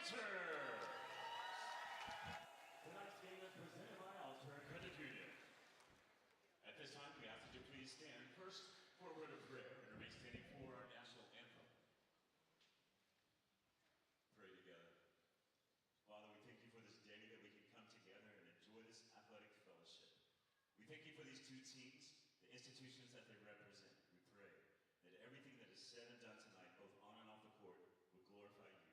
Amateurs. Tonight's game is presented by Alter Credit Union. At this time, we ask that you please stand first for a word of prayer and remain standing for our national anthem. Pray together. Father, we thank you for this day that we can come together and enjoy this athletic fellowship. We thank you for these two teams, the institutions that they represent. We pray that everything that is said and done tonight, both on and off the court, will glorify you.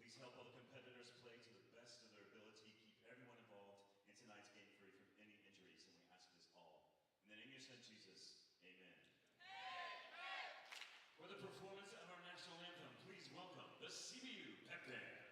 Please help all the competitors play to the best of their ability. Keep everyone involved in tonight's game free from any injuries, and we ask this all. In the name of your son, Jesus, amen. Amen. For the performance of our national anthem, please welcome the CBU Pep Band.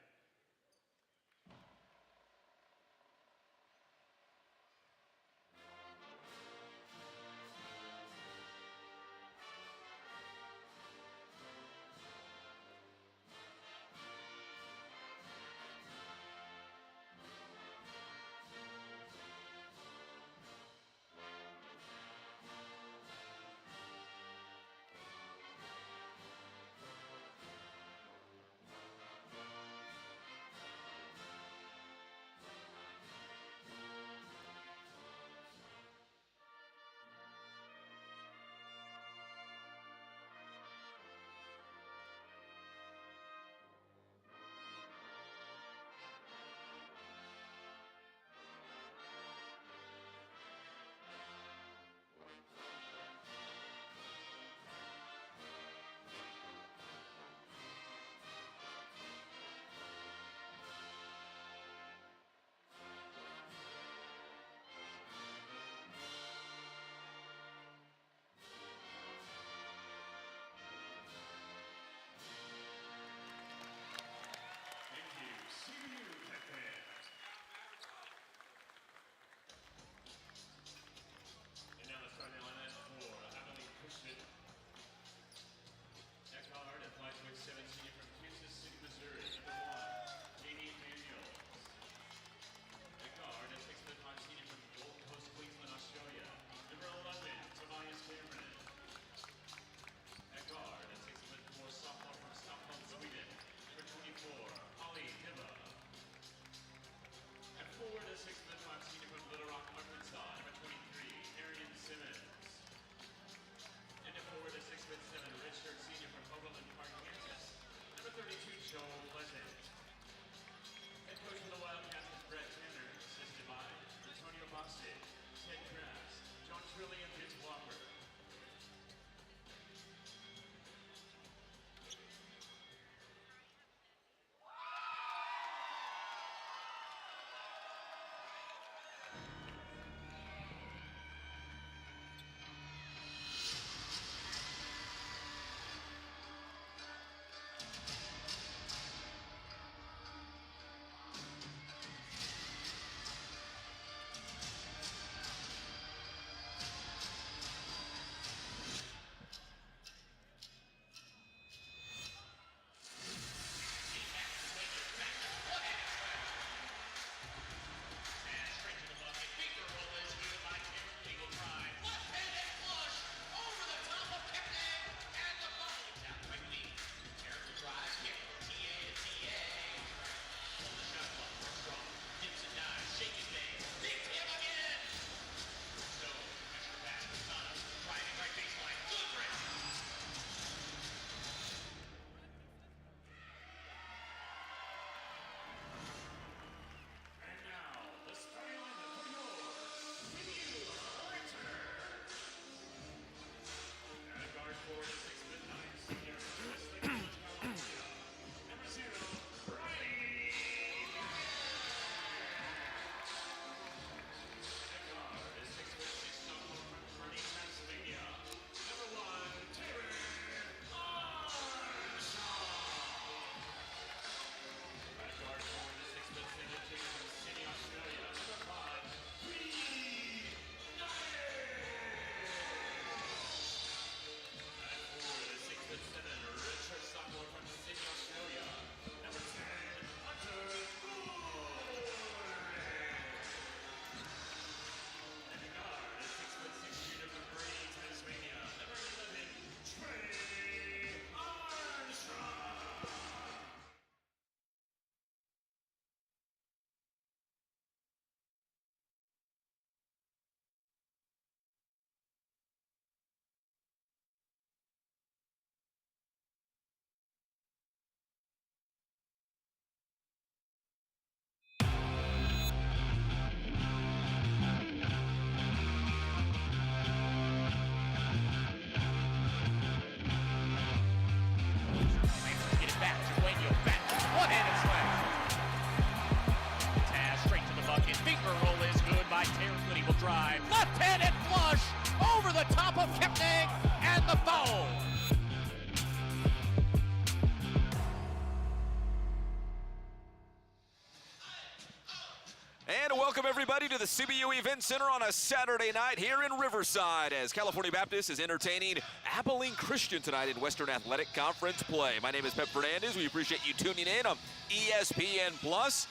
everybody, to the CBU Event Center on a Saturday night here in Riverside as California Baptist is entertaining Abilene Christian tonight in Western Athletic Conference play. My name is Pep Fernandez. We appreciate you tuning in on ESPN+.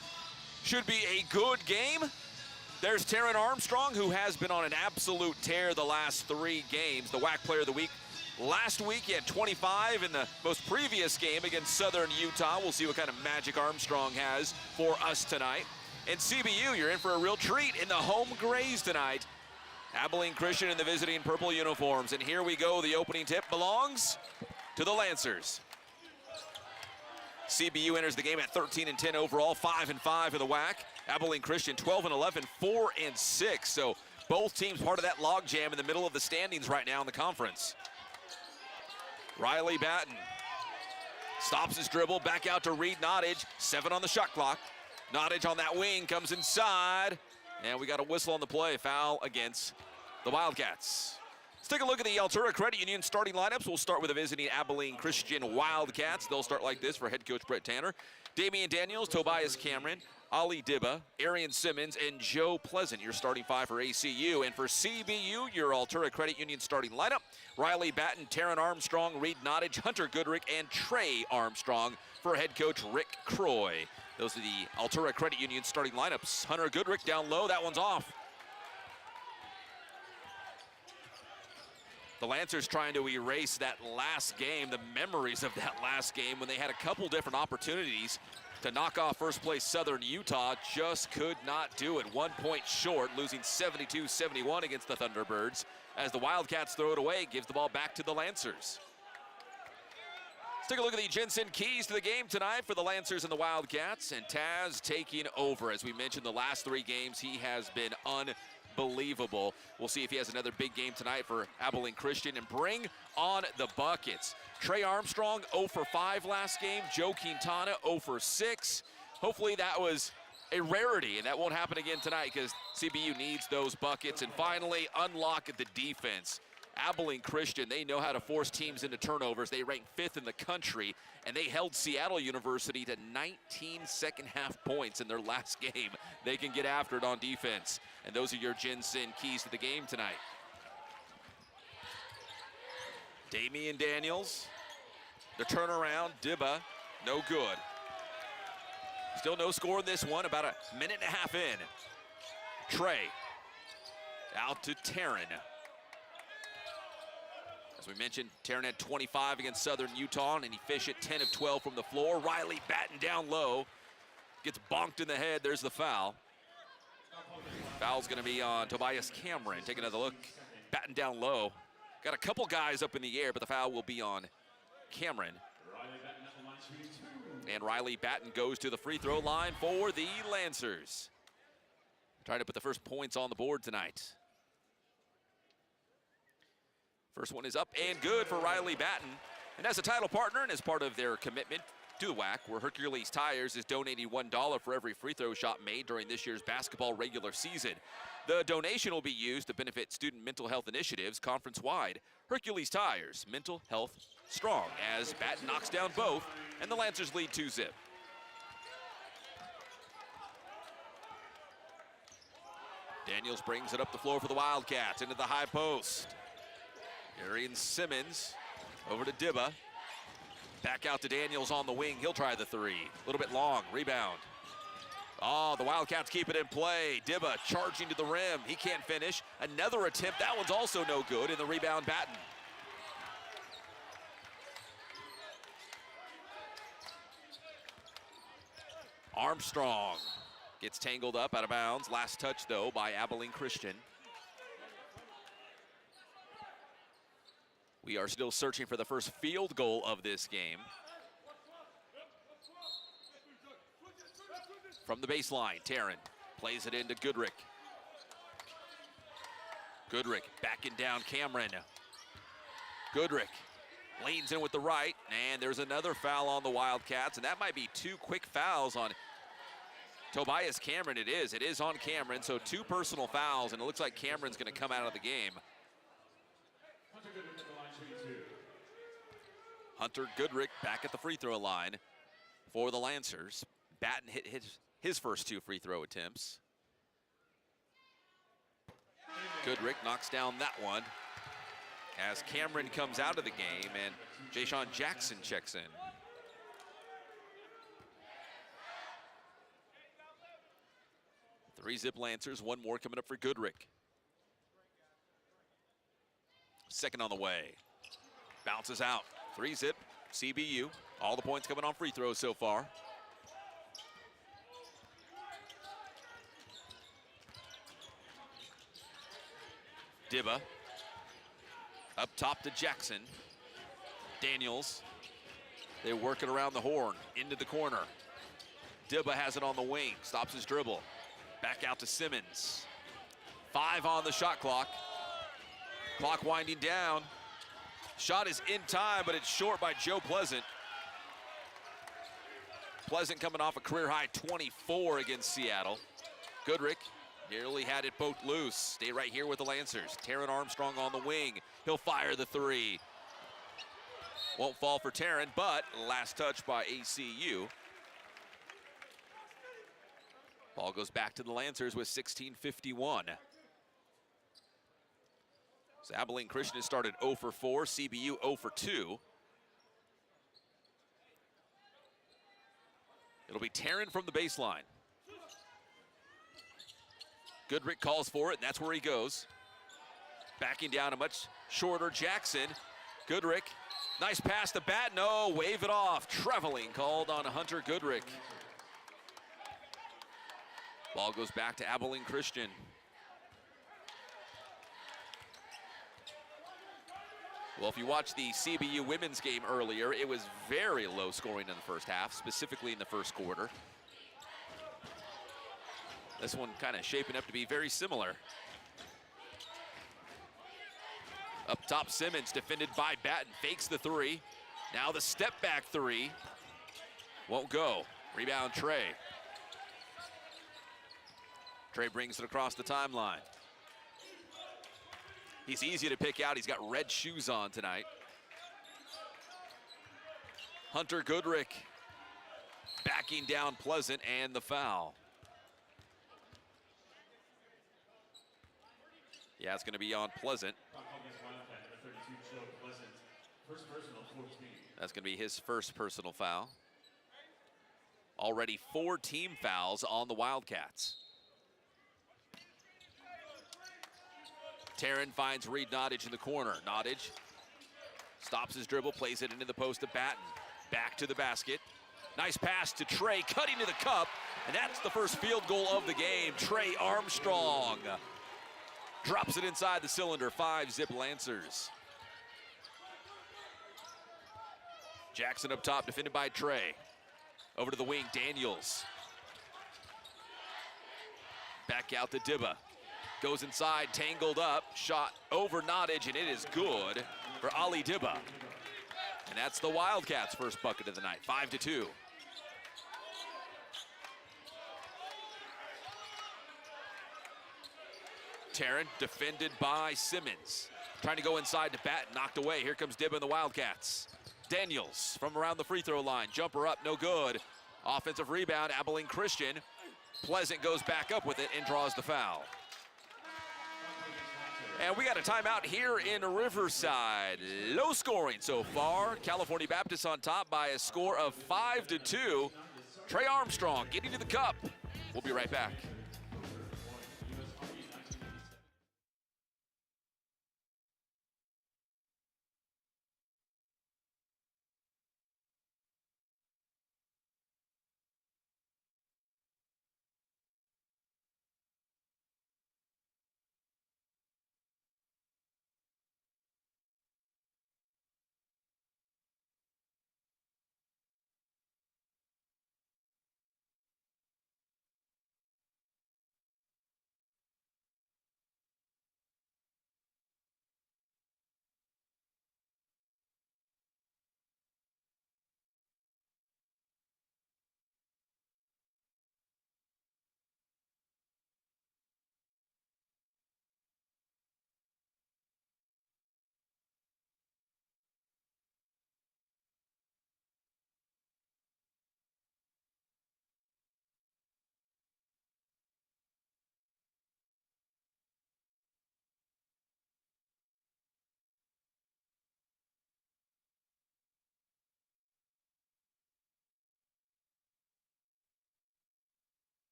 Should be a good game. There's Taryn Armstrong, who has been on an absolute tear the last 3 games. The WAC Player of the Week last week. He had 25 in the most previous game against Southern Utah. We'll see what kind of magic Armstrong has for us tonight. And CBU, you're in for a real treat in the home grays tonight. Abilene Christian in the visiting purple uniforms. And here we go. The opening tip belongs to the Lancers. CBU enters the game at 13-10 overall, 5-5 in the WAC. Abilene Christian 12-11, 4-6. So both teams part of that logjam in the middle of the standings right now in the conference. Riley Batten stops his dribble, back out to Reed Nottage. 7 on the shot clock. Nottage on that wing, comes inside, and we got a whistle on the play. Foul against the Wildcats. Let's take a look at the Altura Credit Union starting lineups. We'll start with the visiting Abilene Christian Wildcats. They'll start like this for head coach Brett Tanner. Damian Daniels, Tobias Cameron, Ali Dibba, Arian Simmons, and Joe Pleasant, your starting 5 for ACU. And for CBU, your Altura Credit Union starting lineup: Riley Batten, Taryn Armstrong, Reed Nottage, Hunter Goodrick, and Trey Armstrong for head coach Rick Croy. Those are the Altura Credit Union starting lineups. Hunter Goodrick down low, that one's off. The Lancers trying to erase that last game, the memories of that last game when they had a couple different opportunities to knock off first place Southern Utah, just could not do it. 1 point short, losing 72-71 against the Thunderbirds. As the Wildcats throw it away, gives the ball back to the Lancers. Let's take a look at the Jensen keys to the game tonight for the Lancers and the Wildcats. And Taz taking over. As we mentioned, the last 3 games, he has been unbelievable. We'll see if he has another big game tonight for Abilene Christian, and bring on the buckets. Trey Armstrong 0 for 5 last game. Joe Quintana 0 for 6. Hopefully that was a rarity, and that won't happen again tonight because CBU needs those buckets. And finally, unlock the defense. Abilene Christian, they know how to force teams into turnovers. They rank 5th in the country, and they held Seattle University to 19 second-half points in their last game. They can get after it on defense. And those are your Jensen keys to the game tonight. Damian Daniels, the turnaround, Dibba, no good. Still no score in this one, about a minute and a half in. Trey, out to Taryn. As we mentioned, Taryn had 25 against Southern Utah, and he fished at 10 of 12 from the floor. Riley Batten down low, gets bonked in the head. There's the foul. Foul's going to be on Tobias Cameron. Take another look. Batten down low. Got a couple guys up in the air, but the foul will be on Cameron. And Riley Batten goes to the free throw line for the Lancers. Trying to put the first points on the board tonight. First one is up and good for Riley Batten. And as a title partner and as part of their commitment to the WAC, where Hercules Tires is donating $1 for every free throw shot made during this year's basketball regular season. The donation will be used to benefit student mental health initiatives conference-wide. Hercules Tires, mental health strong, as Batten knocks down both, and the Lancers lead 2-zip. Daniels brings it up the floor for the Wildcats, into the high post. Arian Simmons over to Dibba. Back out to Daniels on the wing. He'll try the 3. A little bit long. Rebound. Oh, the Wildcats keep it in play. Dibba charging to the rim. He can't finish. Another attempt. That one's also no good. And the rebound, Batten. Armstrong gets tangled up out of bounds. Last touch, though, by Abilene Christian. We are still searching for the first field goal of this game. From the baseline, Taryn plays it into Goodrick. Goodrick backing down Cameron. Goodrick leans in with the right, and there's another foul on the Wildcats, and that might be 2 quick fouls on Tobias Cameron. It is on Cameron, so 2 personal fouls, and it looks like Cameron's going to come out of the game. Hunter Goodrick back at the free throw line for the Lancers. Batten hit his first 2 free throw attempts. Goodrick knocks down that one as Cameron comes out of the game and Jayshon Jackson checks in. 3 Zip Lancers, 1 more coming up for Goodrick. Second on the way. Bounces out. 3 Zip, CBU. All the points coming on free throws so far. Dibba. Up top to Jackson. Daniels. They work it around the horn, into the corner. Dibba has it on the wing, stops his dribble. Back out to Simmons. 5 on the shot clock. Clock winding down. Shot is in time, but it's short by Joe Pleasant. Pleasant coming off a career-high 24 against Seattle. Goodrick nearly had it poked loose. Stay right here with the Lancers. Taron Armstrong on the wing. He'll fire the 3. Won't fall for Taron, but last touch by ACU. Ball goes back to the Lancers with 16:51. So Abilene Christian has started 0 for 4, CBU 0 for 2. It'll be Taron from the baseline. Goodrick calls for it, and that's where he goes. Backing down a much shorter Jackson. Goodrick, nice pass to Batten. No, wave it off. Traveling called on Hunter Goodrick. Ball goes back to Abilene Christian. Well, if you watched the CBU women's game earlier, it was very low scoring in the first half, specifically in the first quarter. This one kind of shaping up to be very similar. Up top, Simmons, defended by Batten, fakes the 3. Now the step back 3. Won't go. Rebound, Trey. Trey brings it across the timeline. He's easy to pick out. He's got red shoes on tonight. Hunter Goodrick backing down Pleasant and the foul. Yeah, it's going to be on Pleasant. That's going to be his first personal foul. Already 4 team fouls on the Wildcats. Taron finds Reed Nottage in the corner. Nottage stops his dribble, plays it into the post to Batten. Back to the basket. Nice pass to Trey, cutting to the cup, and that's the first field goal of the game. Trey Armstrong drops it inside the cylinder. 5 Zip Lancers. Jackson up top, defended by Trey. Over to the wing, Daniels. Back out to Dibba. Goes inside, tangled up, shot over Nottage, and it is good for Ali Dibba. And that's the Wildcats' first bucket of the night, 5-2. Taron defended by Simmons. Trying to go inside to Batten, knocked away. Here comes Dibba and the Wildcats. Daniels from around the free throw line, jumper up, no good. Offensive rebound, Abilene Christian. Pleasant goes back up with it and draws the foul. And we got a timeout here in Riverside. Low scoring so far. California Baptist on top by a score of 5-2. Trey Armstrong getting to the cup. We'll be right back.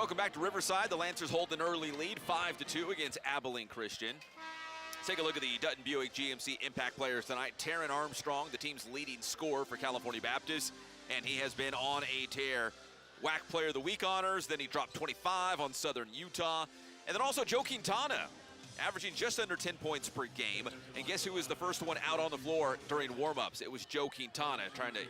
Welcome back to Riverside. The Lancers hold an early lead, 5-2 against Abilene Christian. Let's take a look at the Dutton Buick GMC impact players tonight. Taryn Armstrong, the team's leading scorer for California Baptist, and he has been on a tear. WAC Player of the Week honors, then he dropped 25 on Southern Utah. And then also Joe Quintana, averaging just under 10 points per game. And guess who was the first one out on the floor during warm-ups? It was Joe Quintana, trying to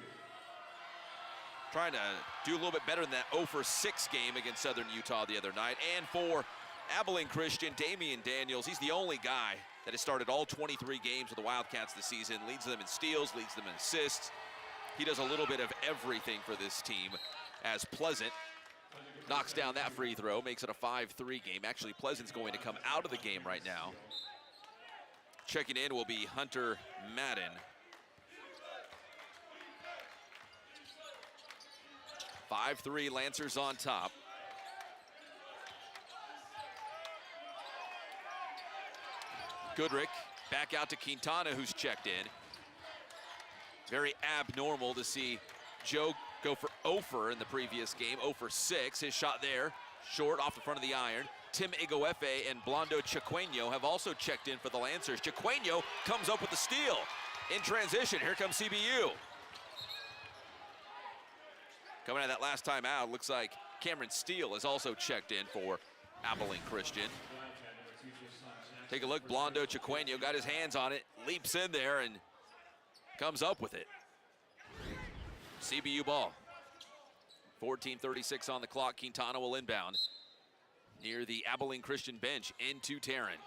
do a little bit better than that 0-for-6 game against Southern Utah the other night. And for Abilene Christian, Damian Daniels, he's the only guy that has started all 23 games with the Wildcats this season, leads them in steals, leads them in assists. He does a little bit of everything for this team, as Pleasant knocks down that free throw, makes it a 5-3 game. Actually, Pleasant's going to come out of the game right now. Checking in will be Hunter Madden. 5-3, Lancers on top. Goodrick back out to Quintana, who's checked in. Very abnormal to see Joe go for 0-for in the previous game, 0-for-6. His shot there, short off the front of the iron. Tim Igoefe and Blondo Chiqueño have also checked in for the Lancers. Chiqueño comes up with the steal. In transition, here comes CBU. Coming out of that last time out, looks like Cameron Steele is also checked in for Abilene Christian. Take a look, Blondo Chiqueño got his hands on it, leaps in there and comes up with it. CBU ball. 14:36 on the clock. Quintana will inbound near the Abilene Christian bench into Taryn.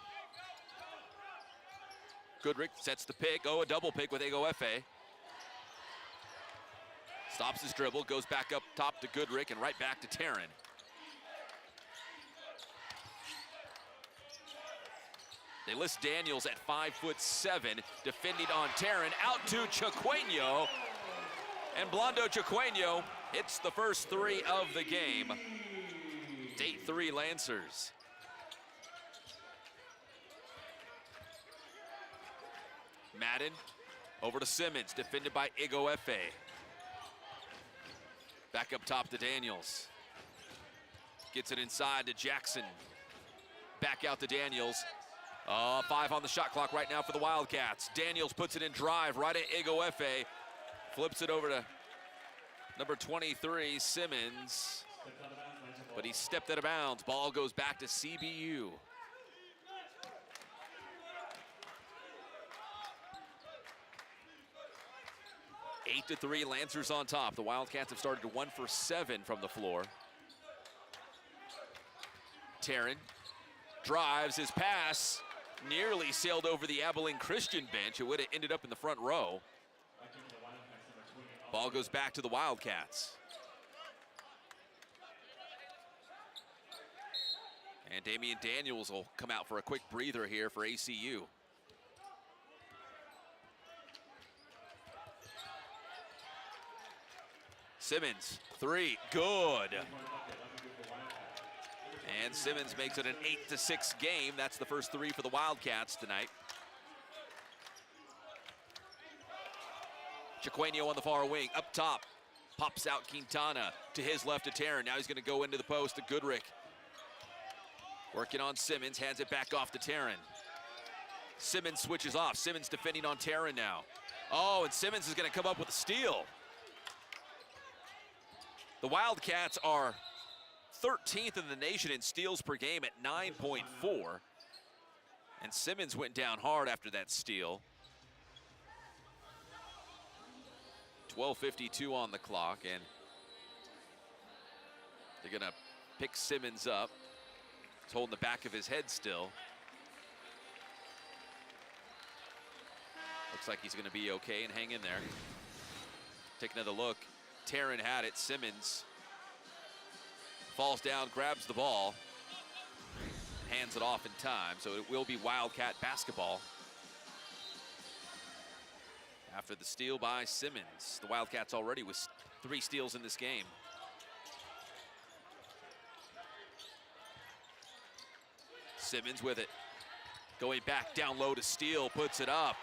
Goodrick sets the pick. Oh, a double pick with Igoefe. Stops his dribble, goes back up top to Goodrick and right back to Taryn. They list Daniels at 5'7", defending on Taryn, out to Chiqueño. And Blondo Chiqueño hits the first three of the game. 8-3 Lancers. Madden over to Simmons, defended by Igoefe. Back up top to Daniels. Gets it inside to Jackson. Back out to Daniels. 5 on the shot clock right now for the Wildcats. Daniels puts it in drive right at Igoefe. Flips it over to number 23, Simmons. But he stepped out of bounds. Ball goes back to CBU. 8-3, Lancers on top. The Wildcats have started to 1-for-7 from the floor. Taryn drives, his pass nearly sailed over the Abilene Christian bench. It would have ended up in the front row. Ball goes back to the Wildcats. And Damian Daniels will come out for a quick breather here for ACU. Simmons, 3, good. And Simmons makes it an 8-6 game. That's the first 3 for the Wildcats tonight. Chiqueño on the far wing, up top. Pops out Quintana to his left to Taryn. Now he's gonna go into the post to Goodrick. Working on Simmons, hands it back off to Taryn. Simmons switches off. Simmons defending on Taryn now. Oh, and Simmons is gonna come up with a steal. The Wildcats are 13th in the nation in steals per game at 9.4. And Simmons went down hard after that steal. 12:52 on the clock, and they're gonna pick Simmons up. He's holding the back of his head still. Looks like he's gonna be okay and hang in there. Take another look. Taryn had it. Simmons falls down, grabs the ball, hands it off in time, so it will be Wildcat basketball. After the steal by Simmons, the Wildcats already with 3 steals in this game. Simmons with it. Going back down low to Steele, puts it up.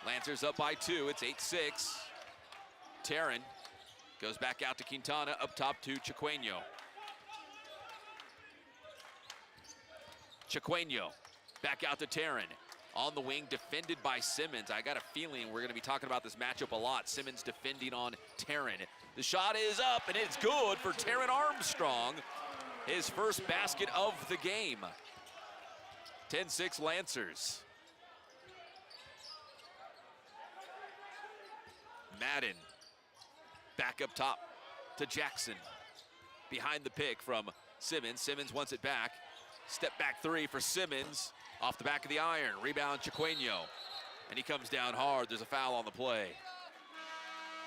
Lancers up by 2, it's 8-6. Taryn Goes back out to Quintana, up top to Chiqueño. Chiqueño, back out to Taryn. On the wing, defended by Simmons. I got a feeling we're going to be talking about this matchup a lot. Simmons defending on Taryn. The shot is up, and it's good for Taryn Armstrong. His first basket of the game. 10-6 Lancers. Madden, back up top to Jackson. Behind the pick from Simmons. Simmons wants it back. Step back three for Simmons. Off the back of the iron, rebound Chiqueño. And he comes down hard, there's a foul on the play.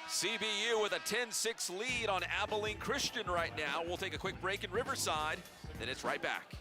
CBU with a 10-6 lead on Abilene Christian right now. We'll take a quick break in Riverside, then it's right back.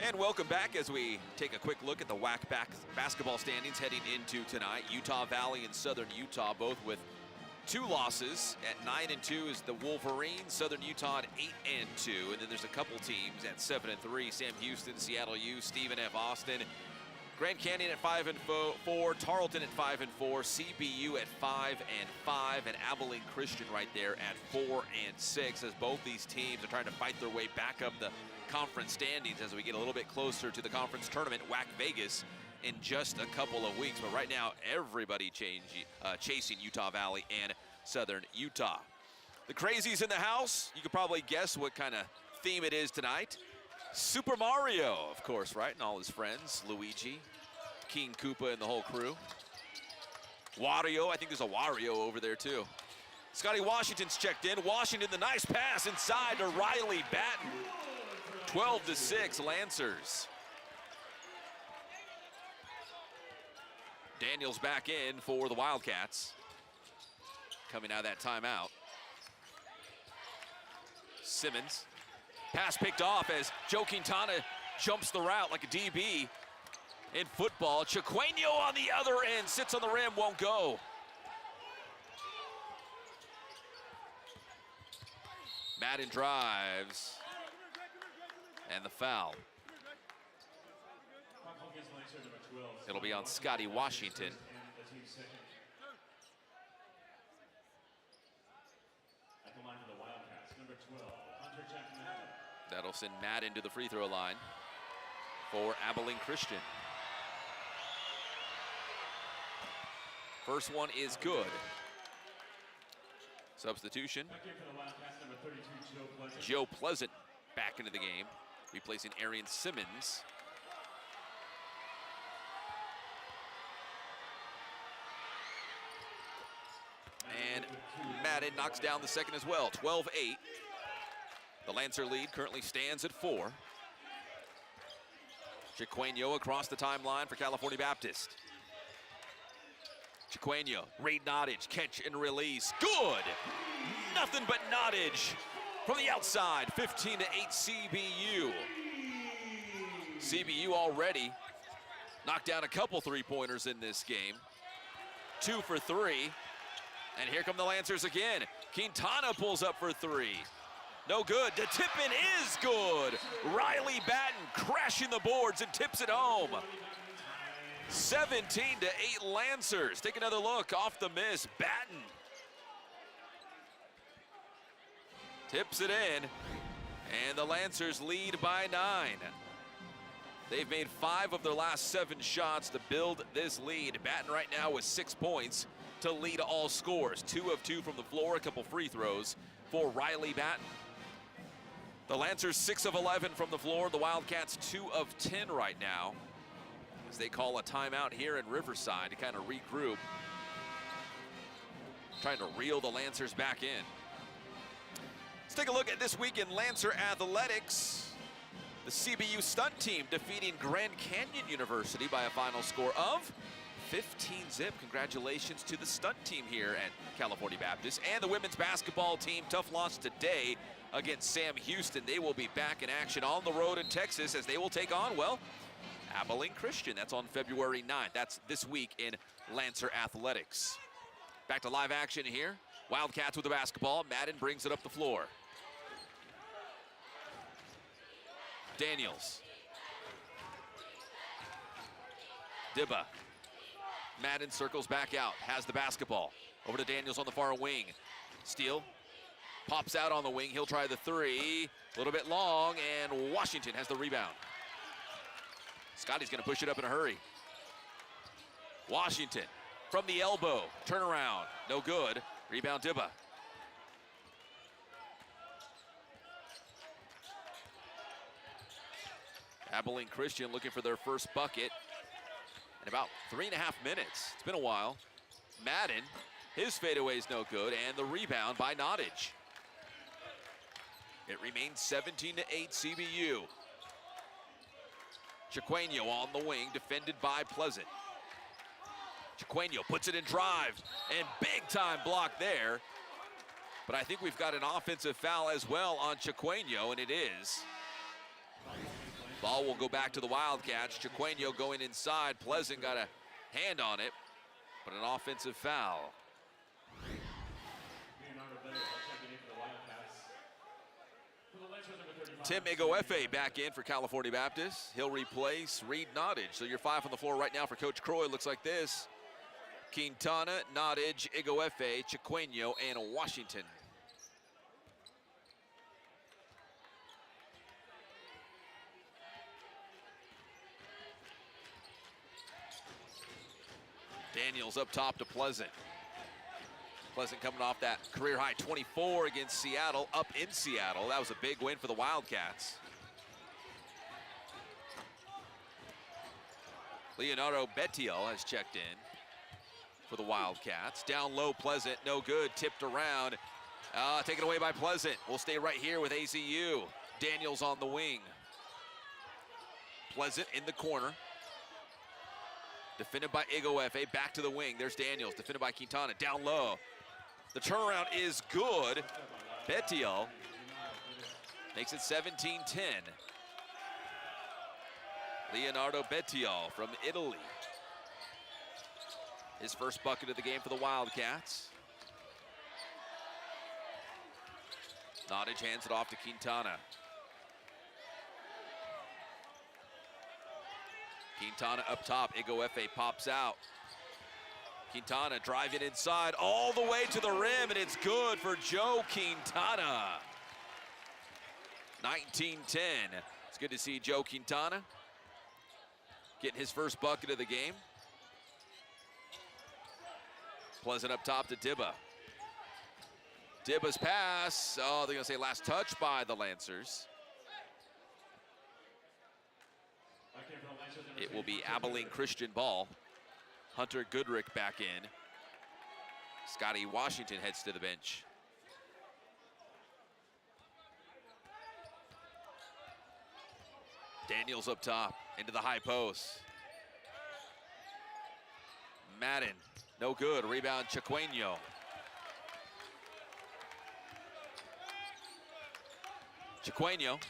And welcome back as we take a quick look at the WAC basketball standings heading into tonight. Utah Valley and Southern Utah both with 2 losses. At 9-2 is the Wolverines, Southern Utah at 8-2. And then there's a couple teams at 7-3, Sam Houston, Seattle U, Stephen F. Austin, Grand Canyon at 5-4, Tarleton at 5-4, CBU at 5-5, and Abilene Christian right there at 4-6, as both these teams are trying to fight their way back up the conference standings as we get a little bit closer to the conference tournament, WAC Vegas, in just a couple of weeks. But right now, everybody chasing Utah Valley and Southern Utah. The crazies in the house, you could probably guess what kind of theme it is tonight. Super Mario, of course, right? And all his friends, Luigi, King Koopa, and the whole crew. Wario, I think there's a Wario over there too. Scotty Washington's checked in. Washington, the nice pass inside to Riley Batten. 12-6 Lancers. Daniels back in for the Wildcats. Coming out of that timeout. Simmons. Pass picked off as Joe Quintana jumps the route like a DB in football. Chiqueño on the other end, sits on the rim, won't go. Madden drives. And the foul. It'll be on Scotty Washington. That'll send Madden to the free throw line for Abilene Christian. First one is good. Substitution. Joe Pleasant back into the game, replacing Arian Simmons. And Madden knocks down the second as well, 12-8. The Lancer lead currently stands at 4. Chiqueño across the timeline for California Baptist. Chiqueño, Reed Nottage, catch and release. Good! Nothing but Nottage From the outside, 15-8 CBU. CBU already knocked down a couple three-pointers in this game. 2 for 3. And here come the Lancers again. Quintana pulls up for 3. No good. The tip-in is good. Riley Batten crashing the boards and tips it home. 17-8 Lancers. Take another look off the miss. Batten tips it in, and the Lancers lead by 9. They've made 5 of their last 7 shots to build this lead. Batten right now with 6 points to lead all scores. 2 of 2 from the floor, a couple free throws for Riley Batten. The Lancers 6 of 11 from the floor. The Wildcats 2 of 10 right now, as they call a timeout here in Riverside to kind of regroup, trying to reel the Lancers back in. Let's take a look at this week in Lancer athletics. The CBU stunt team defeating Grand Canyon University by a final score of 15-zip. Congratulations to the stunt team here at California Baptist. And the women's basketball team, tough loss today against Sam Houston. They will be back in action on the road in Texas as they will take on, well, Abilene Christian. That's on February 9th. That's this week in Lancer athletics. Back to live action here. Wildcats with the basketball. Madden brings it up the floor. Daniels. Dibba. Madden circles back out, has the basketball. Over to Daniels on the far wing. Steele pops out on the wing. He'll try the 3. A little bit long, and Washington has the rebound. Scotty's gonna push it up in a hurry. Washington from the elbow. Turnaround, no good. Rebound Dibba. Abilene Christian looking for their first bucket in about 3.5 minutes. It's been a while. Madden, his fadeaway is no good, and the rebound by Nottage. It remains 17-8 CBU. Chiqueno on the wing, defended by Pleasant. Chiqueno puts it in drive, and big time block there. But I think we've got an offensive foul as well on Chiqueno, and it is. Ball will go back to the Wildcats. Chiqueno going inside. Pleasant got a hand on it, but an offensive foul. Tim Egoefe back in for California Baptist. He'll replace Reed Nottage. So your 5 on the floor right now for Coach Croy looks like this. Quintana, Nottage, Egoefe, Chiqueno, and Washington. Daniels up top to Pleasant. Pleasant coming off that career-high 24 against Seattle, up in Seattle. That was a big win for the Wildcats. Leonardo Betiel has checked in for the Wildcats. Down low, Pleasant, no good, tipped around. Taken away by Pleasant. We'll stay right here with ACU. Daniels on the wing. Pleasant in the corner. Defended by Egoefe, back to the wing. There's Daniels, defended by Quintana, down low. The turnaround is good. Betiel makes it 17-10. Leonardo Betiel from Italy. His first bucket of the game for the Wildcats. Nottage hands it off to Quintana. Quintana up top, Egoefe pops out. Quintana driving inside all the way to the rim, and it's good for Joe Quintana. 19-10. It's good to see Joe Quintana getting his first bucket of the game. Pleasant up top to Dibba. Dibba's pass, they're gonna say last touch by the Lancers. It will be Abilene Christian ball. Hunter Goodrick back in. Scotty Washington heads to the bench. Daniels up top, into the high post. Madden, no good, rebound Chiqueno. Chiqueno.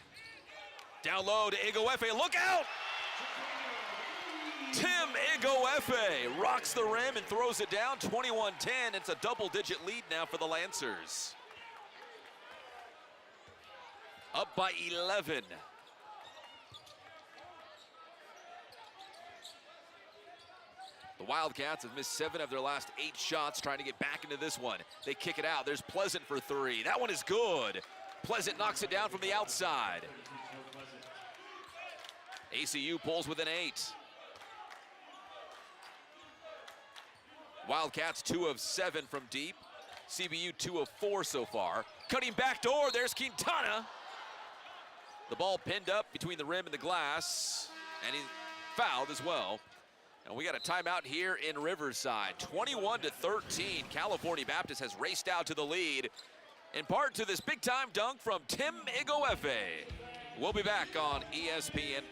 Down low to Igwefe. Look out! Tim Igwefe rocks the rim and throws it down. 21-10. It's a double-digit lead now for the Lancers. Up by 11. The Wildcats have missed 7 of their last 8 shots trying to get back into this one. They kick it out. There's Pleasant for 3. That one is good. Pleasant knocks it down from the outside. ACU pulls within 8. Wildcats 2 of 7 from deep. CBU 2 of 4 so far. Cutting back door, there's Quintana. The ball pinned up between the rim and the glass, and he fouled as well. And we got a timeout here in Riverside. 21-13, California Baptist has raced out to the lead, in part to this big-time dunk from Tim Igwefe. We'll be back on ESPN+.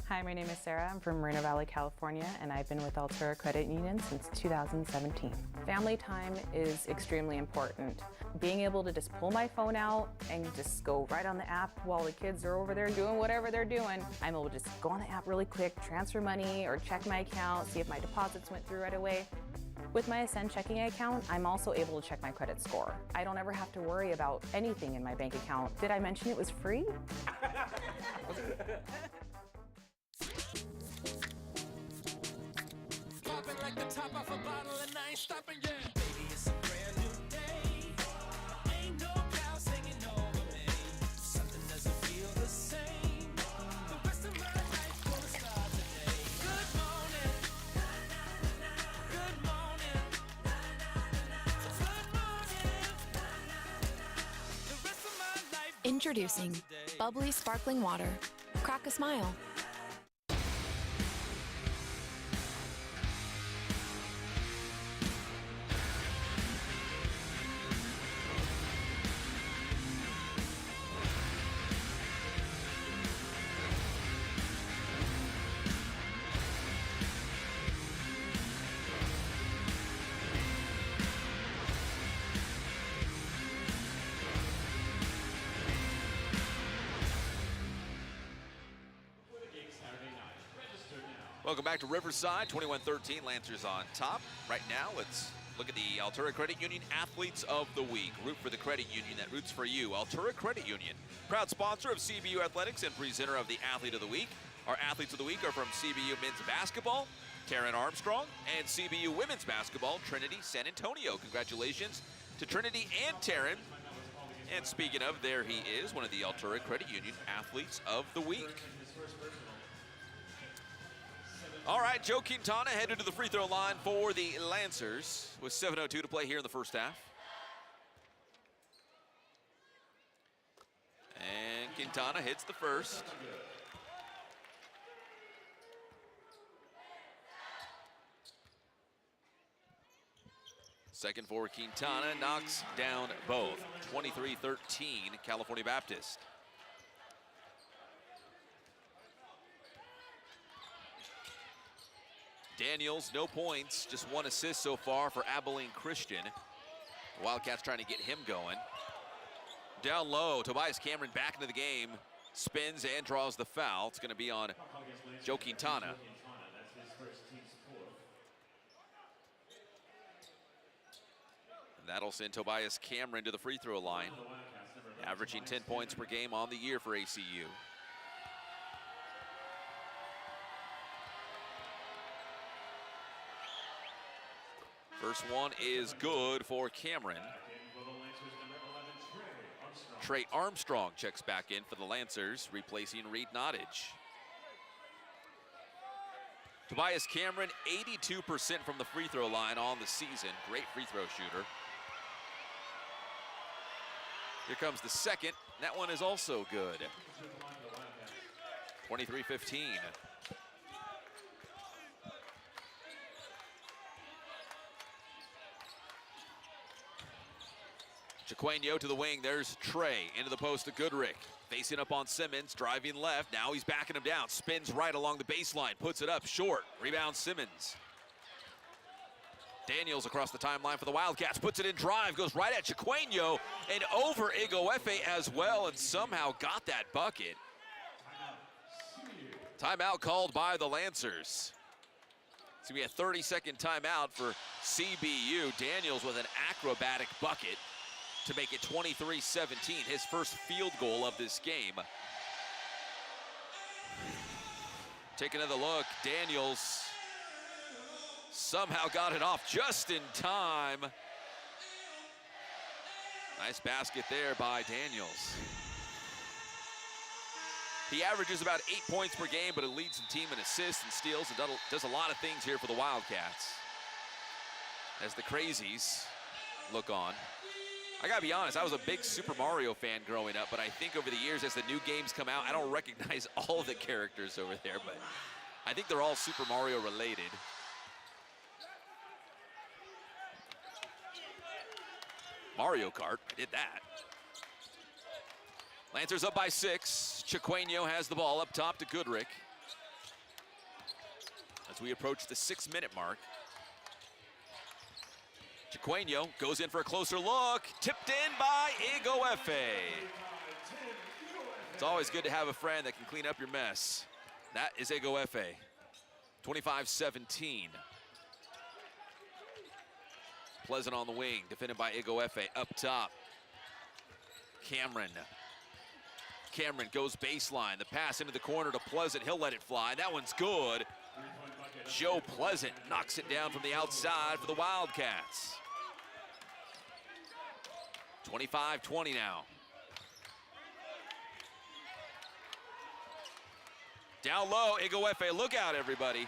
Hi, my name is Sarah. I'm from Moreno Valley, California, and I've been with Altura Credit Union since 2017. Family time is extremely important. Being able to just pull my phone out and just go right on the app while the kids are over there doing whatever they're doing, I'm able to just go on the app really quick, transfer money, or check my account, see if my deposits went through right away. With my Ascend checking account, I'm also able to check my credit score. I don't ever have to worry about anything in my bank account. Did I mention it was free? Popping like the top off a bottle and I ain't stopping yet. Baby, it's a brand new day. Ain't no clouds hanging over me. Something doesn't feel the same. The rest of my life gonna start today. Good morning. Good morning. Good morning. The rest of my life. Introducing bubbly sparkling water. Crack a smile. Welcome back to Riverside, 21-13, Lancers on top. Right now, let's look at the Altura Credit Union Athletes of the Week. Root for the credit union that roots for you. Altura Credit Union, proud sponsor of CBU Athletics and presenter of the Athlete of the Week. Our Athletes of the Week are from CBU Men's Basketball, Taryn Armstrong, and CBU Women's Basketball, Trinity San Antonio. Congratulations to Trinity and Taryn. And speaking of, there he is, one of the Altura Credit Union Athletes of the Week. All right, Joe Quintana headed to the free throw line for the Lancers with 7:02 to play here in the first half. And Quintana hits the first. Second for Quintana, knocks down both. 23-13, California Baptist. Daniels, no points, just 1 assist so far for Abilene Christian. The Wildcats trying to get him going. Down low, Tobias Cameron back into the game, spins and draws the foul. It's going to be on Joe Quintana. And that'll send Tobias Cameron to the free throw line, averaging 10 points per game on the year for ACU. First one is good for Cameron. Trey Armstrong checks back in for the Lancers, replacing Reed Nottage. Tobias Cameron, 82% from the free throw line on the season. Great free throw shooter. Here comes the second. That one is also good. 23-15. Chiqueno to the wing. There's Trey into the post to Goodrick. Facing up on Simmons, driving left. Now he's backing him down. Spins right along the baseline. Puts it up short. Rebound Simmons. Daniels across the timeline for the Wildcats. Puts it in drive. Goes right at Chiqueno and over Igwefe as well, and somehow got that bucket. Timeout called by the Lancers. It's going to be a 30-second timeout for CBU. Daniels with an acrobatic bucket to make it 23-17, his first field goal of this game. Take another look. Daniels somehow got it off just in time. Nice basket there by Daniels. He averages about 8 points per game, but it leads the team in assists and steals and does a lot of things here for the Wildcats. As the Crazies look on. I gotta be honest, I was a big Super Mario fan growing up, but I think over the years as the new games come out, I don't recognize all the characters over there, but I think they're all Super Mario related. Mario Kart, I did that. Lancers up by 6. Chiqueno has the ball up top to Goodrick. As we approach the 6-minute mark. Chiqueno goes in for a closer look. Tipped in by Igwefe. It's always good to have a friend that can clean up your mess. That is Igwefe. 25-17. Pleasant on the wing, defended by Igwefe. Up top, Cameron. Cameron goes baseline. The pass into the corner to Pleasant. He'll let it fly. That one's good. Joe Pleasant knocks it down from the outside for the Wildcats. 25-20 now. Down low, Igwefe. Look out, everybody.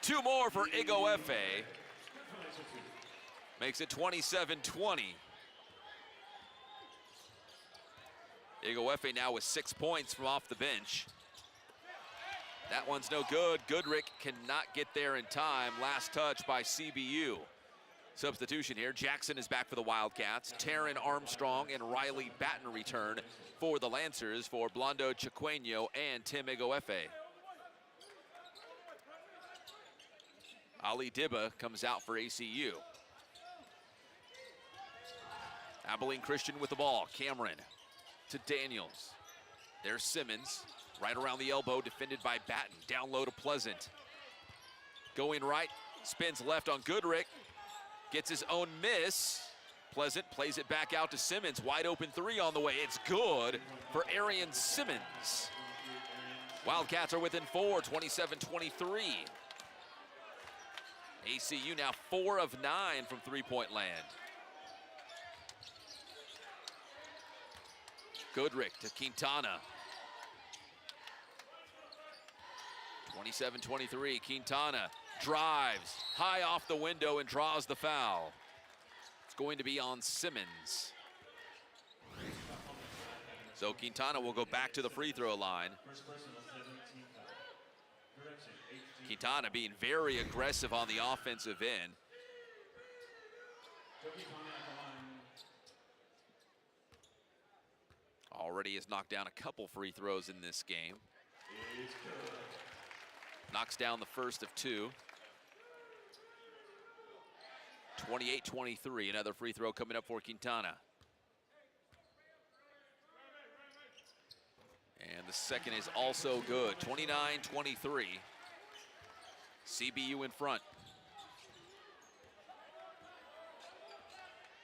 2 more for Igwefe. Makes it 27-20. Igwefe now with 6 points from off the bench. That one's no good. Goodrick cannot get there in time. Last touch by CBU. Substitution here. Jackson is back for the Wildcats. Taryn Armstrong and Riley Batten return for the Lancers for Blondo Chiqueno and Tim Igwefe. Ali Dibba comes out for ACU. Abilene Christian with the ball. Cameron to Daniels. There's Simmons, right around the elbow, defended by Batten. Down low to Pleasant. Going right, spins left on Goodrick. Gets his own miss. Pleasant plays it back out to Simmons. Wide open 3 on the way. It's good for Arian Simmons. Wildcats are within 4, 27-23. ACU now 4 of 9 from three-point land. Goodrick to Quintana. 27-23, Quintana drives high off the window and draws the foul. It's going to be on Simmons. So Quintana will go back to the free throw line. Quintana being very aggressive on the offensive end. Already has knocked down a couple free throws in this game. Knocks down the first of 2. 28-23, another free throw coming up for Quintana. And the second is also good, 29-23. CBU in front.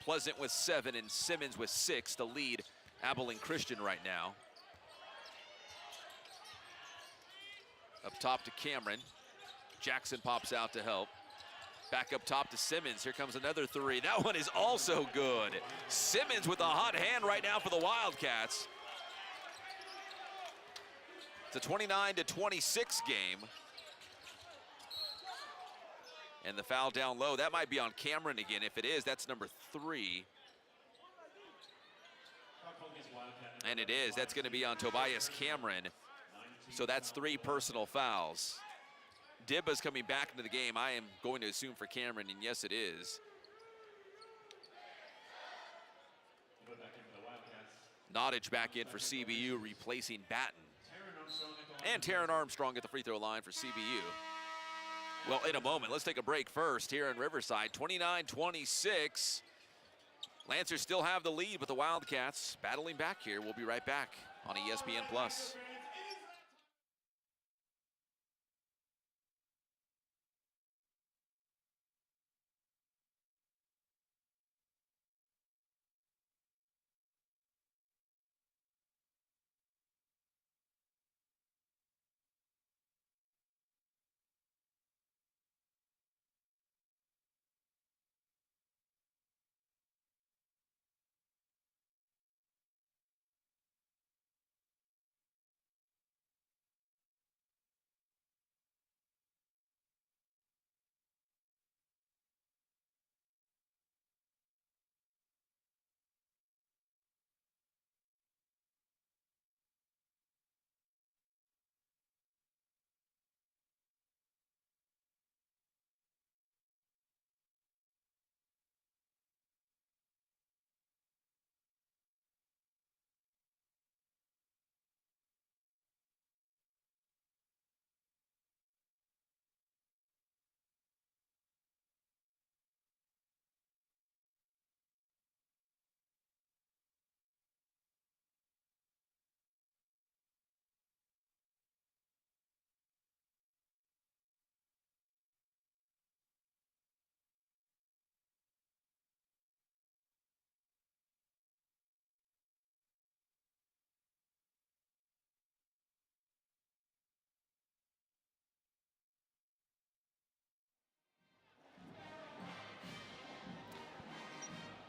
Pleasant with 7 and Simmons with 6 to lead Abilene Christian right now. Up top to Cameron. Jackson pops out to help. Back up top to Simmons. Here comes another 3. That one is also good. Simmons with a hot hand right now for the Wildcats. It's a 29-26 game. And the foul down low, that might be on Cameron again. If it is, that's number 3. And it is. That's going to be on Tobias Cameron. So that's 3 personal fouls. Dibba's coming back into the game. I am going to assume for Cameron, and yes, it is. Nottage back in for CBU, replacing Batten. And Taron Armstrong at the free throw line for CBU. Well, in a moment, let's take a break first here in Riverside. 29-26. Lancers still have the lead, but the Wildcats battling back here. We'll be right back on ESPN Plus.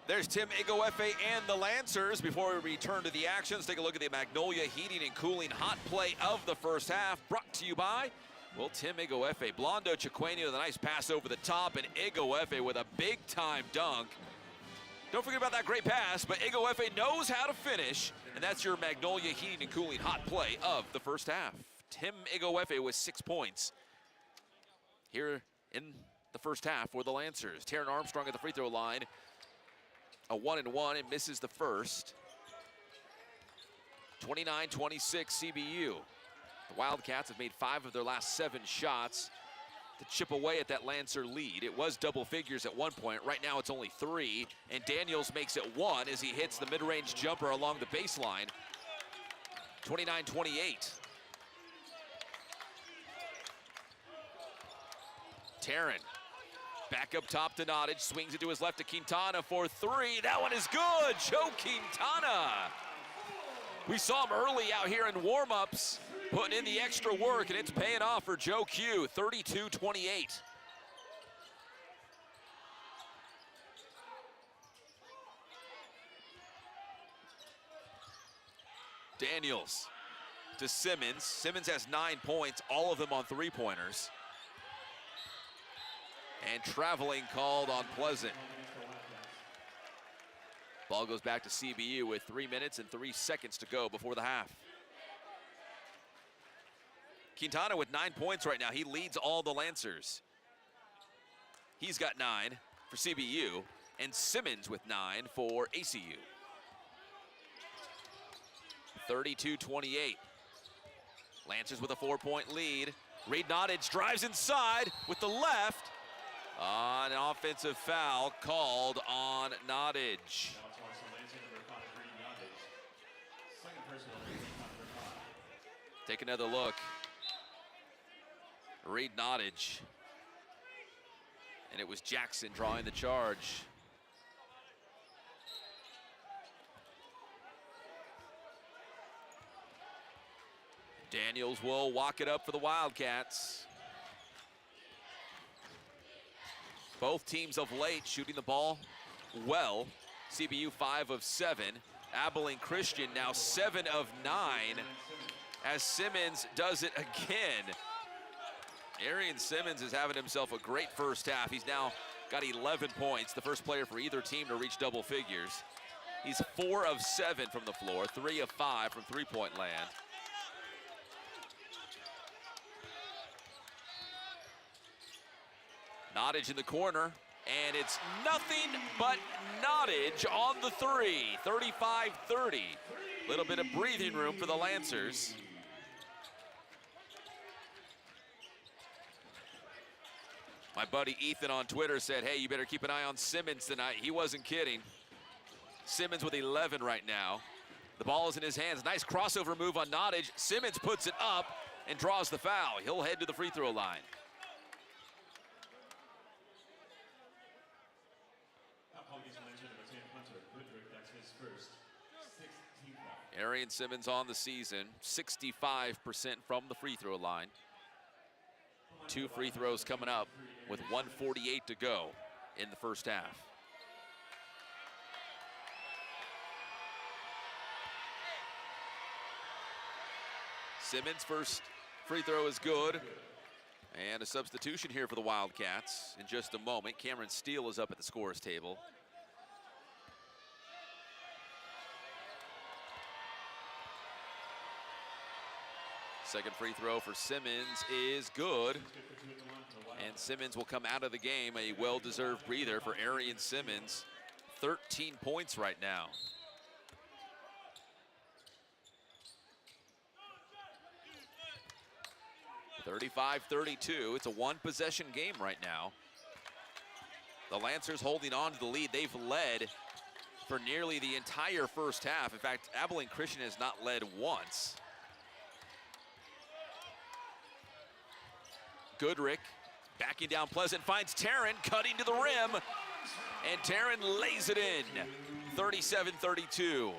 There's Tim Igwefe and the Lancers. Before we return to the action, let's take a look at the Magnolia Heating and Cooling hot play of the first half, brought to you by, well, Tim Igwefe. Blondo Chiqueno with a nice pass over the top, and Igwefe with a big-time dunk. Don't forget about that great pass, but Igwefe knows how to finish, and that's your Magnolia Heating and Cooling hot play of the first half. Tim Igwefe with 6 points here in the first half for the Lancers. Taron Armstrong at the free throw line. A 1-and-1 and misses the first. 29-26 CBU. The Wildcats have made 5 of their last 7 shots to chip away at that Lancer lead. It was double figures at one point. Right now it's only 3, and Daniels makes it 1 as he hits the mid-range jumper along the baseline. 29-28. Taron. Back up top to Nottage, swings it to his left to Quintana for 3. That one is good, Joe Quintana. We saw him early out here in warm-ups, putting in the extra work, and it's paying off for Joe Q, 32-28. Daniels to Simmons. Simmons has 9 points, all of them on three-pointers. And traveling called on Pleasant. Ball goes back to CBU with 3 minutes and 3 seconds to go before the half. Quintana with 9 points right now. He leads all the Lancers. He's got 9 for CBU, and Simmons with 9 for ACU. 32-28. Lancers with a 4-point lead. Reed Nottage drives inside with the left. An offensive foul called on Nottage. Take another look. Reed Nottage. And it was Jackson drawing the charge. Daniels will walk it up for the Wildcats. Both teams of late shooting the ball well. CBU 5 of 7. Abilene Christian now 7 of 9 as Simmons does it again. Arian Simmons is having himself a great first half. He's now got 11 points, the first player for either team to reach double figures. He's 4 of 7 from the floor, 3 of 5 from three-point land. Nottage in the corner, and it's nothing but Nottage on the three, 35-30. Little bit of breathing room for the Lancers. My buddy Ethan on Twitter said, hey, you better keep an eye on Simmons tonight. He wasn't kidding. Simmons with 11 right now. The ball is in his hands. Nice crossover move on Nottage. Simmons puts it up and draws the foul. He'll head to the free throw line. Arian Simmons on the season, 65% from the free throw line. 2 free throws coming up with 1:48 to go in the first half. Simmons' first free throw is good. And a substitution here for the Wildcats in just a moment. Cameron Steele is up at the scorer's table. Second free throw for Simmons is good. And Simmons will come out of the game, a well-deserved breather for Arian Simmons. 13 points right now. (35-32). It's a one-possession game right now. The Lancers holding on to the lead. They've led for nearly the entire first half. In fact, Abilene Christian has not led once. Goodrick backing down Pleasant, finds Tarrant cutting to the rim, and Tarrant lays it in. 37-32.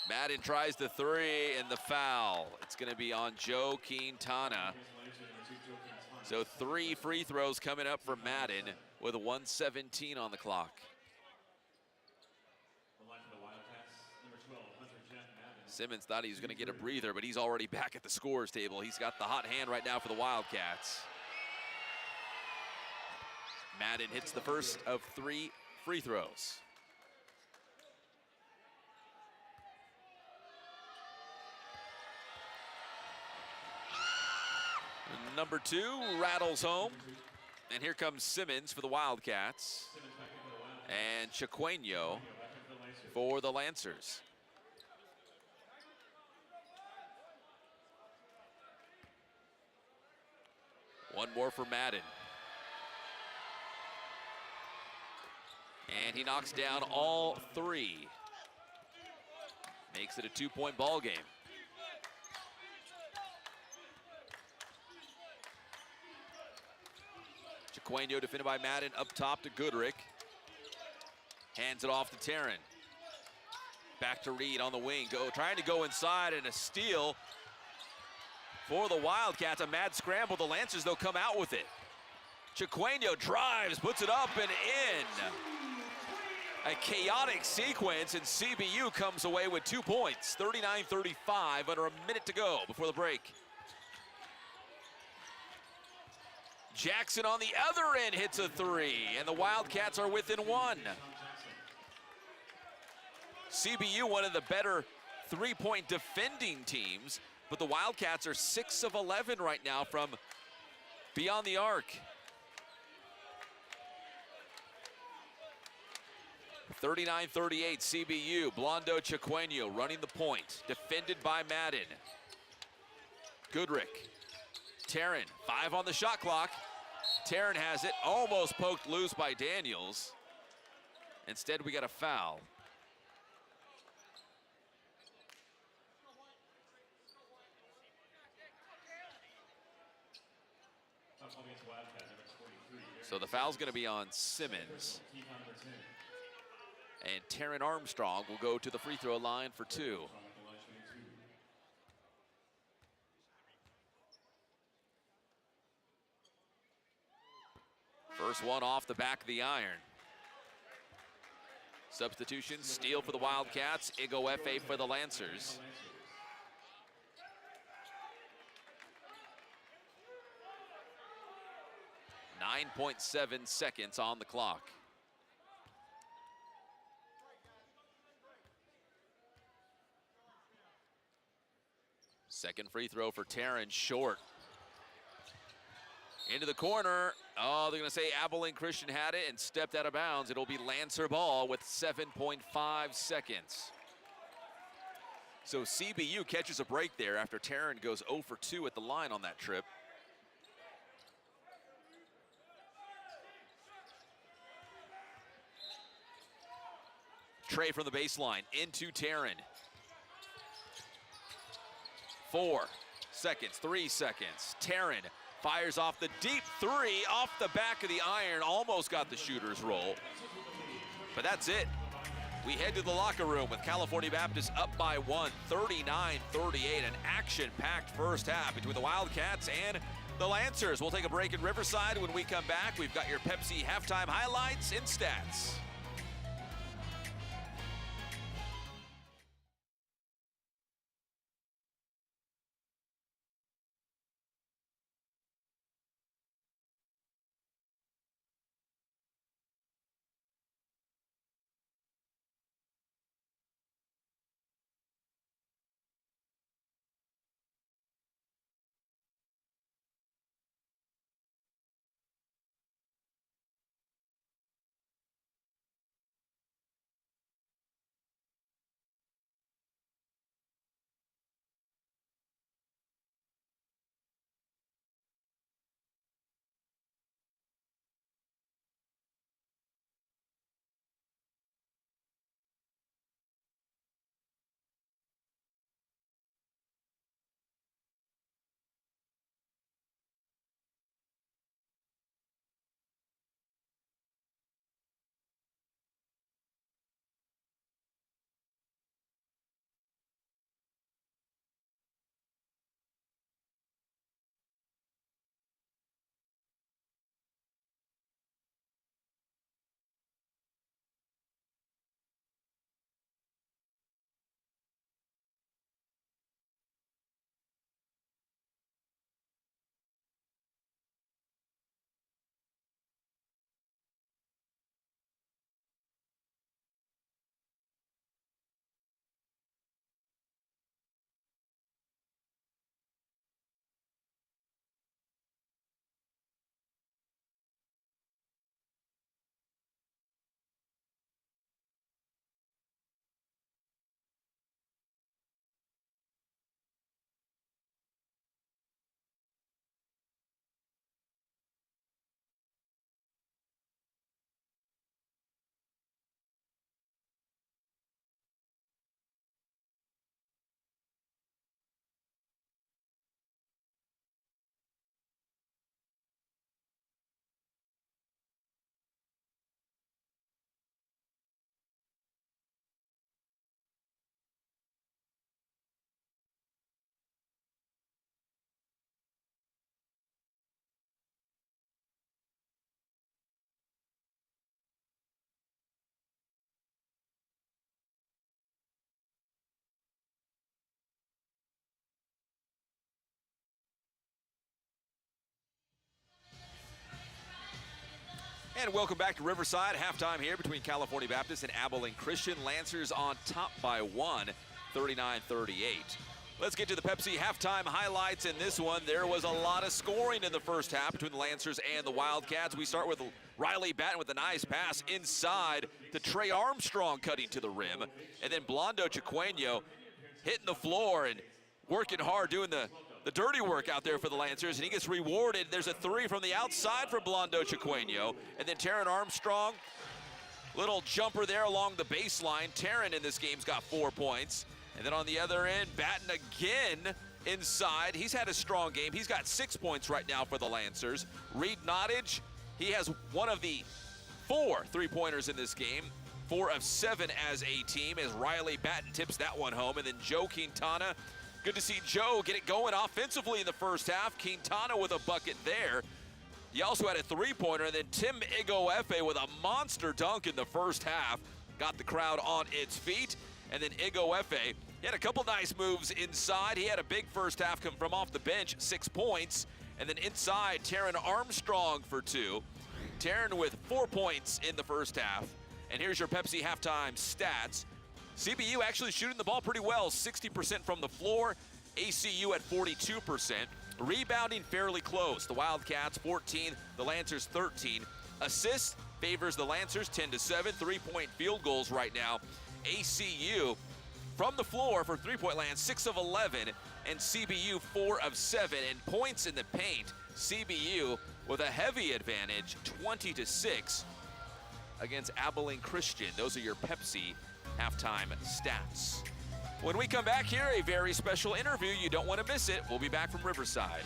Madden tries the three, and the foul. It's going to be on Joe Quintana. So 3 free throws coming up for Madden with 1:17 on the clock. Simmons thought he was going to get a breather, but he's already back at the scorer's table. He's got the hot hand right now for the Wildcats. Madden hits the first of 3 free throws. Number 2 rattles home. And here comes Simmons for the Wildcats. And Chiqueño for the Lancers. One more for Madden. And he knocks down all 3. Makes it a 2-point ball game. Chiqueño defended by Madden, up top to Goodrick. Hands it off to Tarrant. Back to Reed on the wing, trying to go inside, and a steal for the Wildcats. A mad scramble. The Lancers, they'll come out with it. Chiqueño drives, puts it up and in. A chaotic sequence, and CBU comes away with 2 points. 39-35, under a minute to go before the break. Jackson on the other end hits a 3, and the Wildcats are within 1. CBU, one of the better 3-point defending teams, but the Wildcats are 6 of 11 right now from beyond the arc. 39-38 CBU. Blondo Chiqueño running the point, defended by Madden. Goodrick. Tarrant, 5 on the shot clock. Tarrant has it, almost poked loose by Daniels. Instead, we got a foul. So the foul's going to be on Simmons. And Tarrant Armstrong will go to the free throw line for 2. First one off the back of the iron. Substitution, steal for the Wildcats, Igo Efe for the Lancers. 9.7 seconds on the clock. Second free throw for Taryn, short. Into the corner. Oh, they're going to say Abilene Christian had it and stepped out of bounds. It'll be Lancer ball with 7.5 seconds. So CBU catches a break there after Taryn goes 0 for 2 at the line on that trip. Trey from the baseline into Taryn. 4 seconds, 3 seconds. Taryn fires off the deep three off the back of the iron. Almost got the shooter's roll. But that's it. We head to the locker room with California Baptist up by 1, 39-38. An action-packed first half between the Wildcats and the Lancers. We'll take a break in Riverside. When we come back, we've got your Pepsi halftime highlights and stats. And welcome back to Riverside. Halftime here between California Baptist and Abilene Christian. Lancers on top by 1, 39-38. Let's get to the Pepsi halftime highlights in this one. There was a lot of scoring in the first half between the Lancers and the Wildcats. We start with Riley Batten with a nice pass inside to Trey Armstrong cutting to the rim. And then Blondo Chiqueño hitting the floor and working hard, doing the dirty work out there for the Lancers, and he gets rewarded. There's a three from the outside for Blondo Chiqueño. And then Taryn Armstrong, little jumper there along the baseline. Taryn in this game's got 4 points. And then on the other end, Batten again inside. He's had a strong game. He's got 6 points right now for the Lancers. Reed Nottage, he has one of the 4 3-pointers in this game. 4 of 7 as a team as Riley Batten tips that one home. And then Joe Quintana, good to see Joe get it going offensively in the first half. Quintana with a bucket there. He also had a 3-pointer, and then Tim Igoefe with a monster dunk in the first half. Got the crowd on its feet. And then Igoefe, he had a couple nice moves inside. He had a big first half come from off the bench, 6 points. And then inside, Taryn Armstrong for 2. Taryn with 4 points in the first half. And here's your Pepsi halftime stats. CBU actually shooting the ball pretty well, 60% from the floor. ACU at 42%. Rebounding fairly close. The Wildcats 14, the Lancers 13. Assists favors the Lancers 10-7. 3-point field goals right now. ACU from the floor for three-point land 6 of 11, and CBU 4 of 7. And points in the paint, CBU with a heavy advantage, 20-6 against Abilene Christian. Those are your Pepsi halftime stats. When we come back here, a very special interview. You don't want to miss it. We'll be back from Riverside.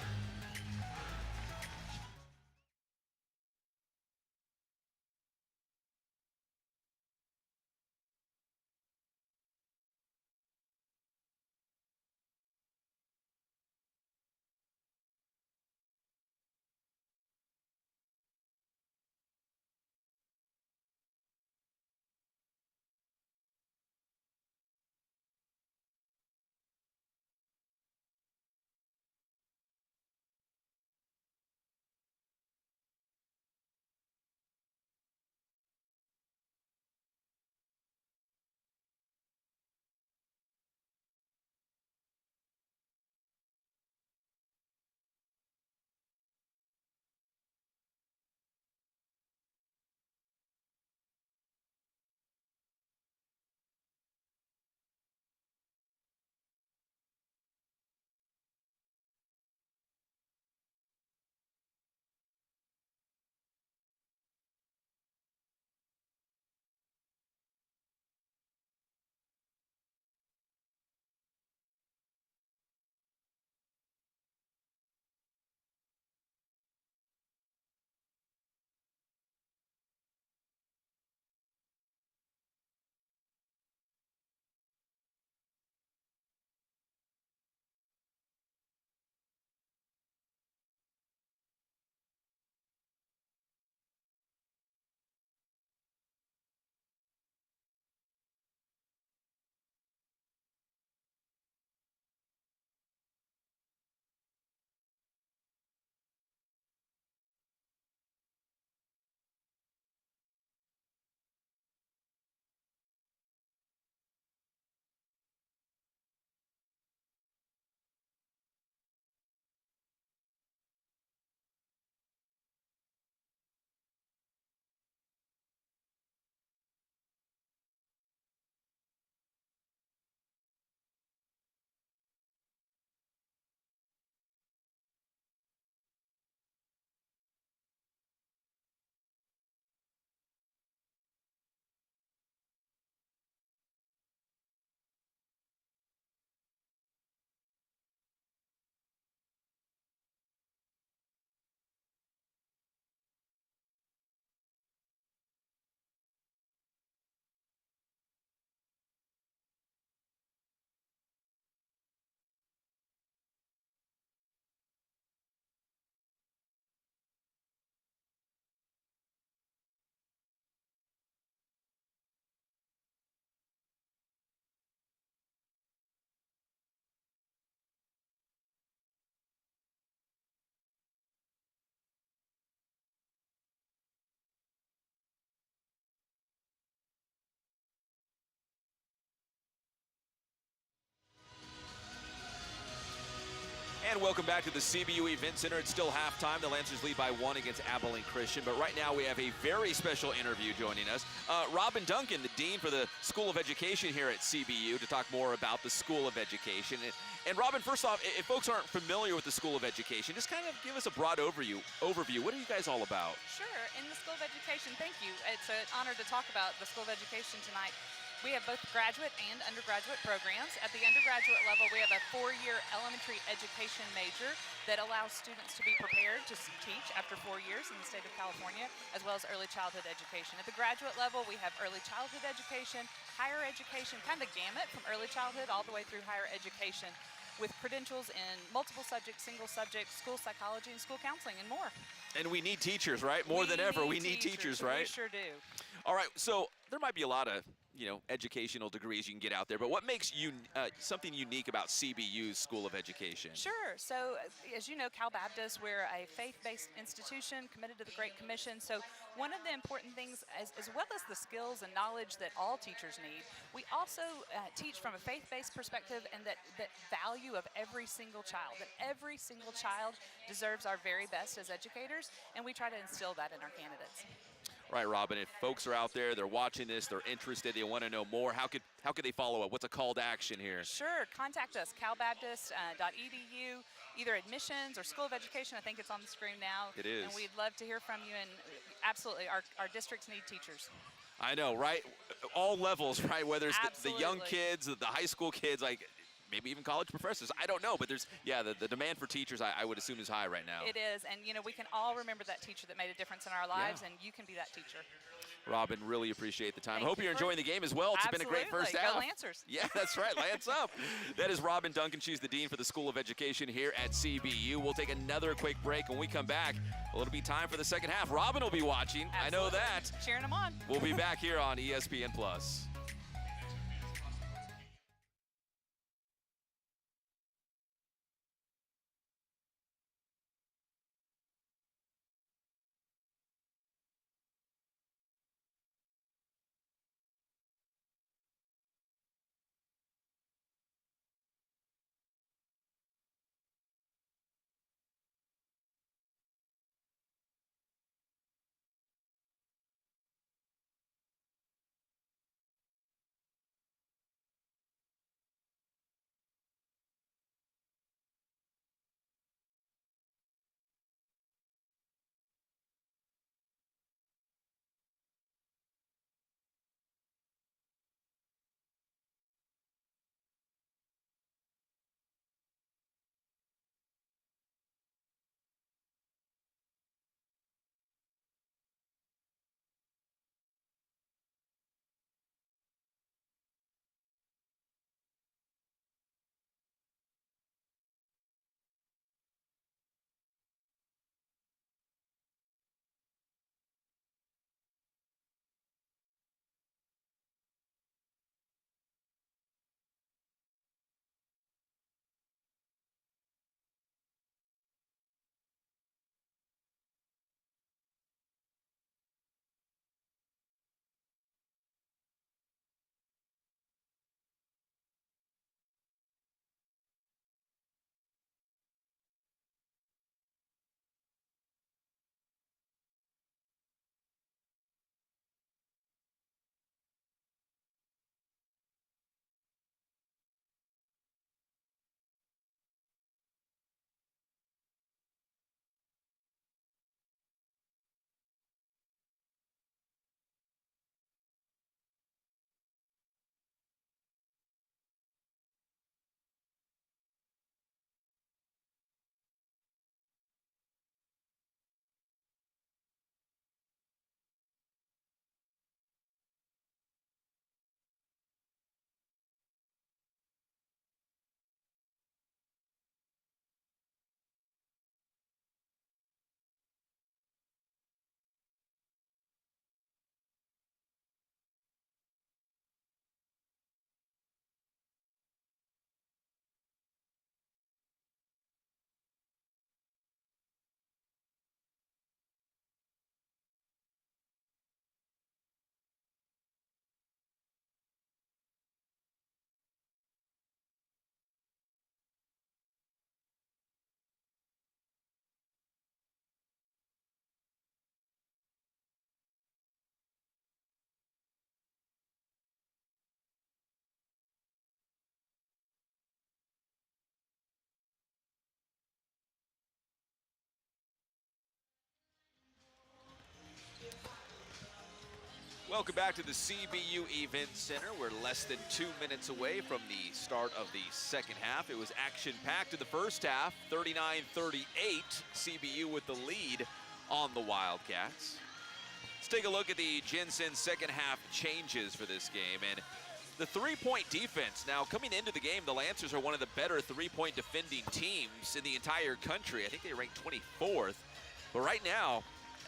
And welcome back to the CBU Event Center. It's still halftime. The Lancers lead by 1 against Abilene Christian. But right now we have a very special interview joining us. Robin Duncan, the Dean for the School of Education here at CBU, to talk more about the School of Education. And Robin, first off, if folks aren't familiar with the School of Education, just kind of give us a broad overview. What are you guys all about? Sure. In the School of Education, thank you. It's an honor to talk about the School of Education tonight. We have both graduate and undergraduate programs. At the undergraduate level, we have a 4-year elementary education major that allows students to be prepared to teach after 4 years in the state of California, as well as early childhood education. At the graduate level, we have early childhood education, higher education, kind of the gamut from early childhood all the way through higher education, with credentials in multiple subjects, single subjects, school psychology, and school counseling, and more. And we need teachers, right? More than ever, we need teachers, right? We sure do. All right, so there might be a lot of educational degrees you can get out there. But what makes you something unique about CBU's School of Education? Sure. So, as you know, Cal Baptist, we're a faith-based institution committed to the Great Commission. So, one of the important things, as well as the skills and knowledge that all teachers need, we also teach from a faith-based perspective, and that value of every single child. That every single child deserves our very best as educators, and we try to instill that in our candidates. Right, Robin. If folks are out there, they're watching this, they're interested, they want to know more, how could they follow up? What's a call to action here? Sure. Contact us, calbaptist.edu, either admissions or School of Education. I think it's on the screen now. It is. And we'd love to hear from you. And absolutely, our districts need teachers. I know, right? All levels, right? Whether it's the young Absolutely. kids, the high school kids, like maybe even college professors. I don't know, but there's, the demand for teachers, I would assume, is high right now. It is. And, we can all remember that teacher that made a difference in our lives, and you can be that teacher. Robin, really appreciate the time. Thank Hope you you're for- enjoying the game as well. It's been a great first Absolutely. half. Go Lancers. Yeah, that's right. Lance up. That is Robin Duncan. She's the Dean for the School of Education here at CBU. We'll take another quick break. When we come back, it'll be time for the second half. Robin will be watching. Absolutely. I know that. Cheering them on. We'll be back here on ESPN+. Welcome back to the CBU Event Center. We're less than 2 minutes away from the start of the second half. It was action-packed in the first half, 39-38, CBU with the lead on the Wildcats. Let's take a look at the Jensen second half changes for this game. And the three-point defense, now coming into the game, the Lancers are one of the better three-point defending teams in the entire country. I think they ranked 24th. But right now,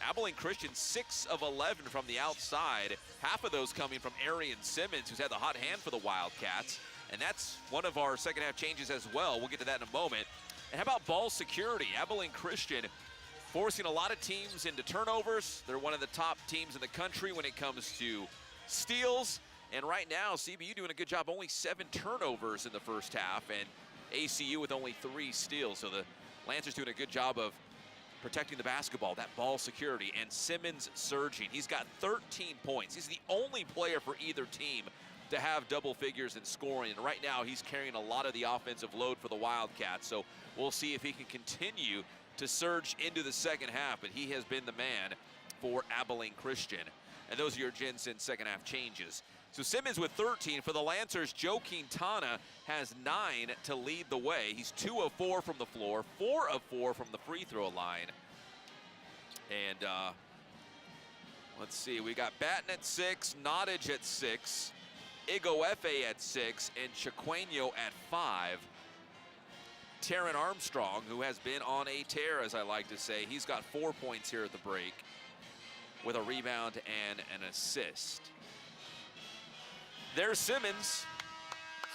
Abilene Christian 6 of 11 from the outside. Half of those coming from Arian Simmons, who's had the hot hand for the Wildcats. And that's one of our second half changes as well. We'll get to that in a moment. And how about ball security? Abilene Christian forcing a lot of teams into turnovers. They're one of the top teams in the country when it comes to steals. And right now, CBU doing a good job, only 7 turnovers in the first half, and ACU with only 3 steals. So the Lancers doing a good job of protecting the basketball, that ball security, and Simmons surging. He's got 13 points. He's the only player for either team to have double figures in scoring. And right now, he's carrying a lot of the offensive load for the Wildcats. So we'll see if he can continue to surge into the second half, but he has been the man for Abilene Christian. And those are your Jensen second half changes. So Simmons with 13 for the Lancers. Joe Quintana has 9 to lead the way. He's 2 of 4 from the floor, 4 of 4 from the free throw line. And let's see, we got Batten at 6, Nottage at 6, Igoefe at 6, and Chiqueño at 5. Taryn Armstrong, who has been on a tear, as I like to say, he's got 4 points here at the break with a rebound and an assist. There's Simmons,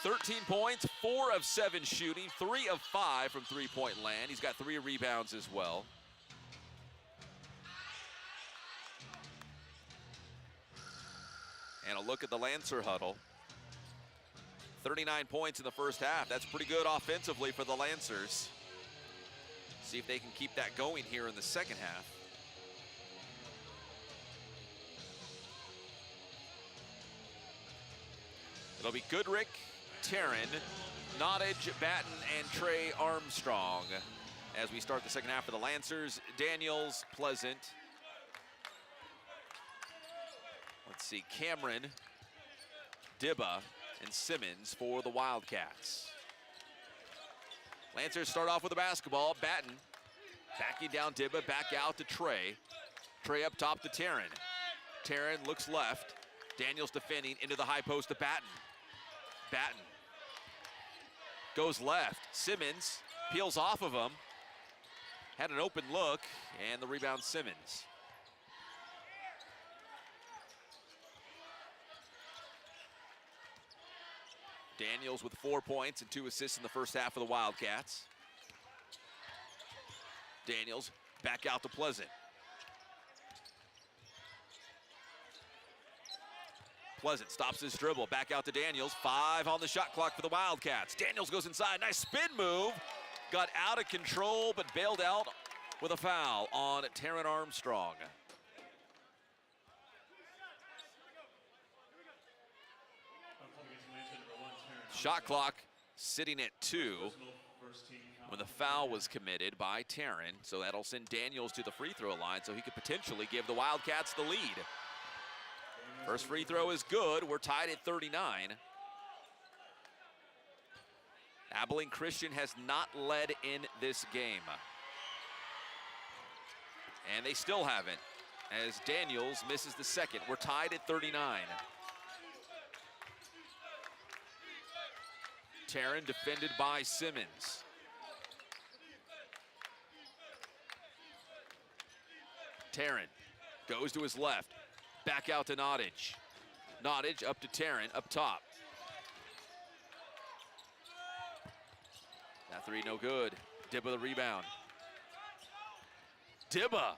13 points, 4 of 7 shooting, 3 of 5 from three-point land. He's got 3 rebounds as well. And a look at the Lancer huddle. 39 points in the first half. That's pretty good offensively for the Lancers. See if they can keep that going here in the second half. It'll be Goodrick, Taryn, Nottage, Batten, and Trey Armstrong as we start the second half for the Lancers. Daniels, Pleasant. Let's see, Cameron, Dibba, and Simmons for the Wildcats. Lancers start off with the basketball. Batten backing down Dibba, back out to Trey. Trey up top to Taryn. Taryn looks left. Daniels defending into the high post to Batten. Batten goes left. Simmons peels off of him. Had an open look, and the rebound Simmons. Daniels with 4 points and 2 assists in the first half of the Wildcats. Daniels back out to Pleasant. Pleasant stops his dribble, back out to Daniels. 5 on the shot clock for the Wildcats. Daniels goes inside, nice spin move. Got out of control, but bailed out with a foul on Taryn Armstrong. Shot clock sitting at 2 when the foul was committed by Taryn. So that'll send Daniels to the free throw line so he could potentially give the Wildcats the lead. First free throw is good. We're tied at 39. Abilene Christian has not led in this game. And they still haven't, as Daniels misses the second. We're tied at 39. Taryn defended by Simmons. Taryn goes to his left. Back out to Nottage. Nottage up to Taryn, up top. That 3 no good. Dibba the rebound. Dibba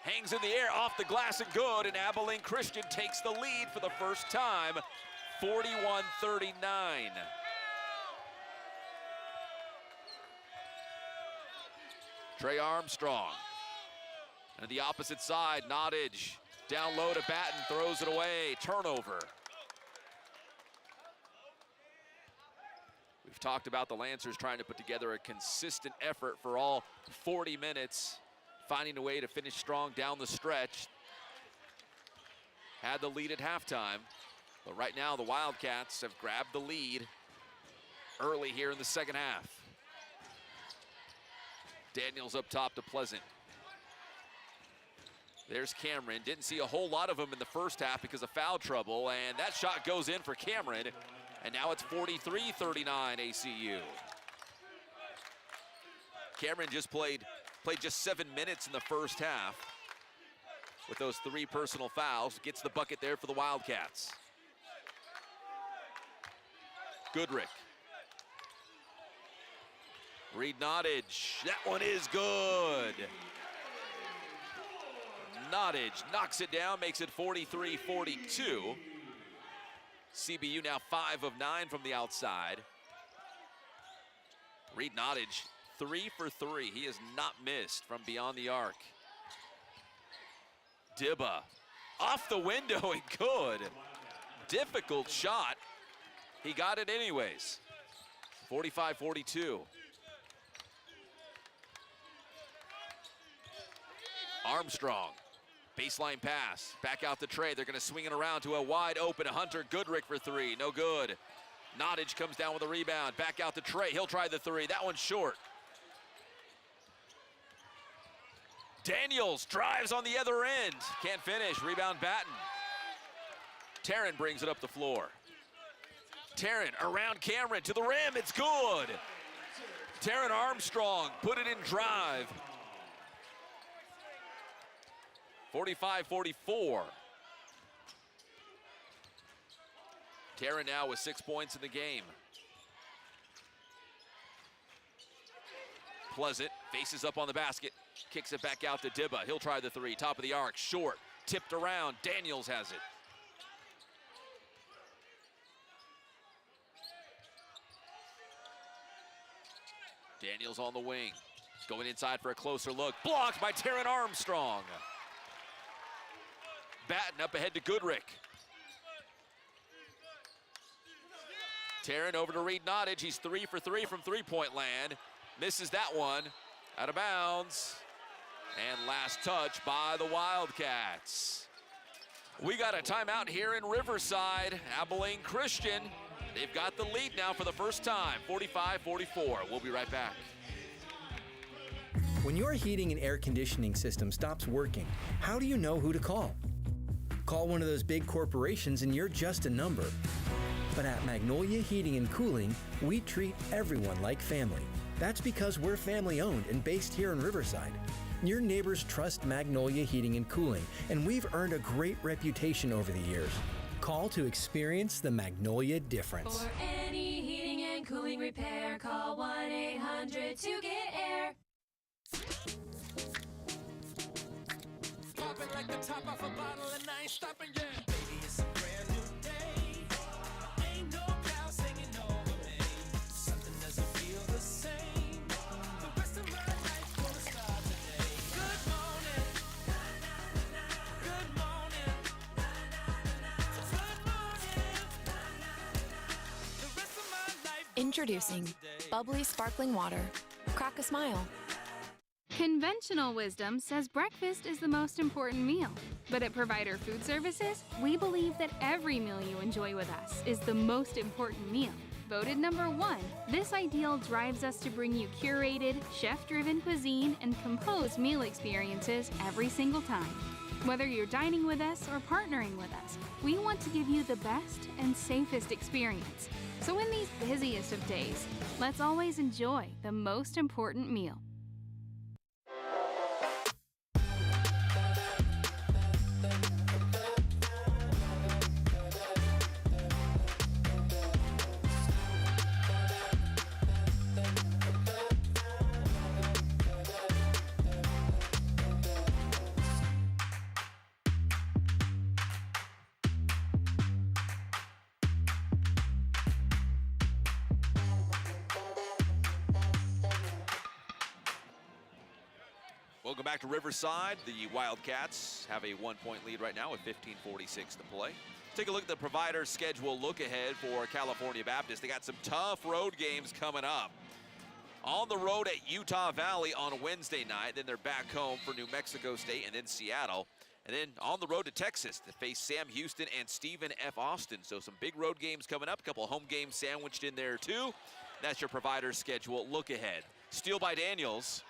hangs in the air, off the glass and good, and Abilene Christian takes the lead for the first time, 41-39. Trey Armstrong. And the opposite side, Nottage down low to Batten, throws it away, turnover. We've talked about the Lancers trying to put together a consistent effort for all 40 minutes, finding a way to finish strong down the stretch. Had the lead at halftime, but right now the Wildcats have grabbed the lead early here in the second half. Daniels up top to Pleasant. There's Cameron. Didn't see a whole lot of him in the first half because of foul trouble, and that shot goes in for Cameron, and now it's 43-39 ACU. Cameron just played just 7 minutes in the first half. with those 3 personal fouls. Gets the bucket there for the Wildcats. Goodrick. Reed Nottage, that one is good. Nottage knocks it down, makes it 43-42. CBU now 5 of 9 from the outside. Reed Nottage, 3 for 3. He has not missed from beyond the arc. Dibba off the window and good. Difficult shot. He got it anyways. 45-42. Armstrong, baseline pass, back out the tray. They're gonna swing it around to a wide open Hunter Goodrick for 3, no good. Nottage comes down with a rebound, back out the tray. He'll try the 3, that one's short. Daniels drives on the other end, can't finish, rebound Batten. Tarrant brings it up the floor. Tarrant around Cameron to the rim, it's good. Tarrant Armstrong put it in drive. 45-44. Tarrant now with 6 points in the game. Pleasant faces up on the basket, kicks it back out to Dibba. He'll try the 3, top of the arc, short, tipped around, Daniels has it. Daniels on the wing, going inside for a closer look, blocked by Tarrant Armstrong. Batten up ahead to Goodrick. Tarrant over to Reed Nottage. He's 3 for 3 from three-point land. Misses that one, out of bounds. And last touch by the Wildcats. We got a timeout here in Riverside. Abilene Christian, they've got the lead now for the first time, 45-44. We'll be right back. When your heating and air conditioning system stops working, how do you know who to call? Call one of those big corporations and you're just a number. But at Magnolia Heating and Cooling, we treat everyone like family. That's because we're family owned and based here in Riverside. Your neighbors trust Magnolia Heating and Cooling, and we've earned a great reputation over the years. Call to experience the Magnolia difference. For any heating and cooling repair, call 1-800-2-GET-AIR. Popping like the top off a bottle and I ain't stopping yet. Baby, it's a brand new day. Ain't no cloud singing over me. Something doesn't feel the same. The rest of my life gonna start today. Good morning. Good morning. Good morning. The rest of my life. Introducing bubbly sparkling water. Crack a smile. Conventional wisdom says breakfast is the most important meal. But at Provider Food Services, we believe that every meal you enjoy with us is the most important meal. Voted #1, this ideal drives us to bring you curated, chef-driven cuisine and composed meal experiences every single time. Whether you're dining with us or partnering with us, we want to give you the best and safest experience. So in these busiest of days, let's always enjoy the most important meal. Welcome back to Riverside. The Wildcats have a 1-point lead right now with 15:46 to play. Take a look at the Provider schedule look ahead for California Baptist. They got some tough road games coming up. On the road at Utah Valley on Wednesday night, then they're back home for New Mexico State and then Seattle. And then on the road to Texas to face Sam Houston and Stephen F. Austin. So some big road games coming up, a couple of home games sandwiched in there too. That's your Provider schedule look ahead. Steal by Daniels.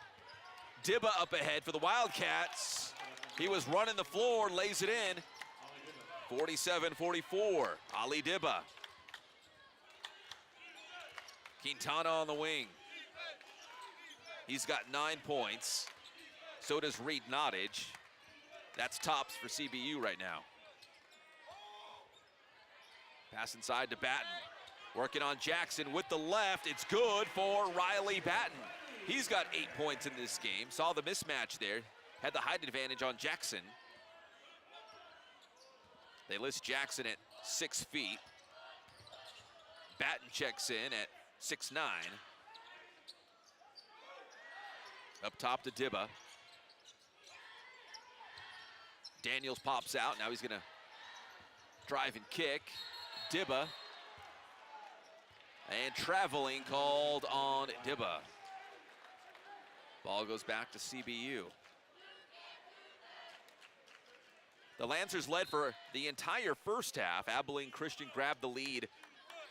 Dibba up ahead for the Wildcats. He was running the floor, lays it in. 47-44, Ali Dibba. Quintana on the wing. He's got 9 points. So does Reed Nottage. That's tops for CBU right now. Pass inside to Batten. Working on Jackson with the left. It's good for Riley Batten. He's got 8 points in this game. Saw the mismatch there. Had the height advantage on Jackson. They list Jackson at 6 feet. Batten checks in at 6'9". Up top to Dibba. Daniels pops out. Now he's going to drive and kick. Dibba. And traveling called on Dibba. Ball goes back to CBU. The Lancers led for the entire first half. Abilene Christian grabbed the lead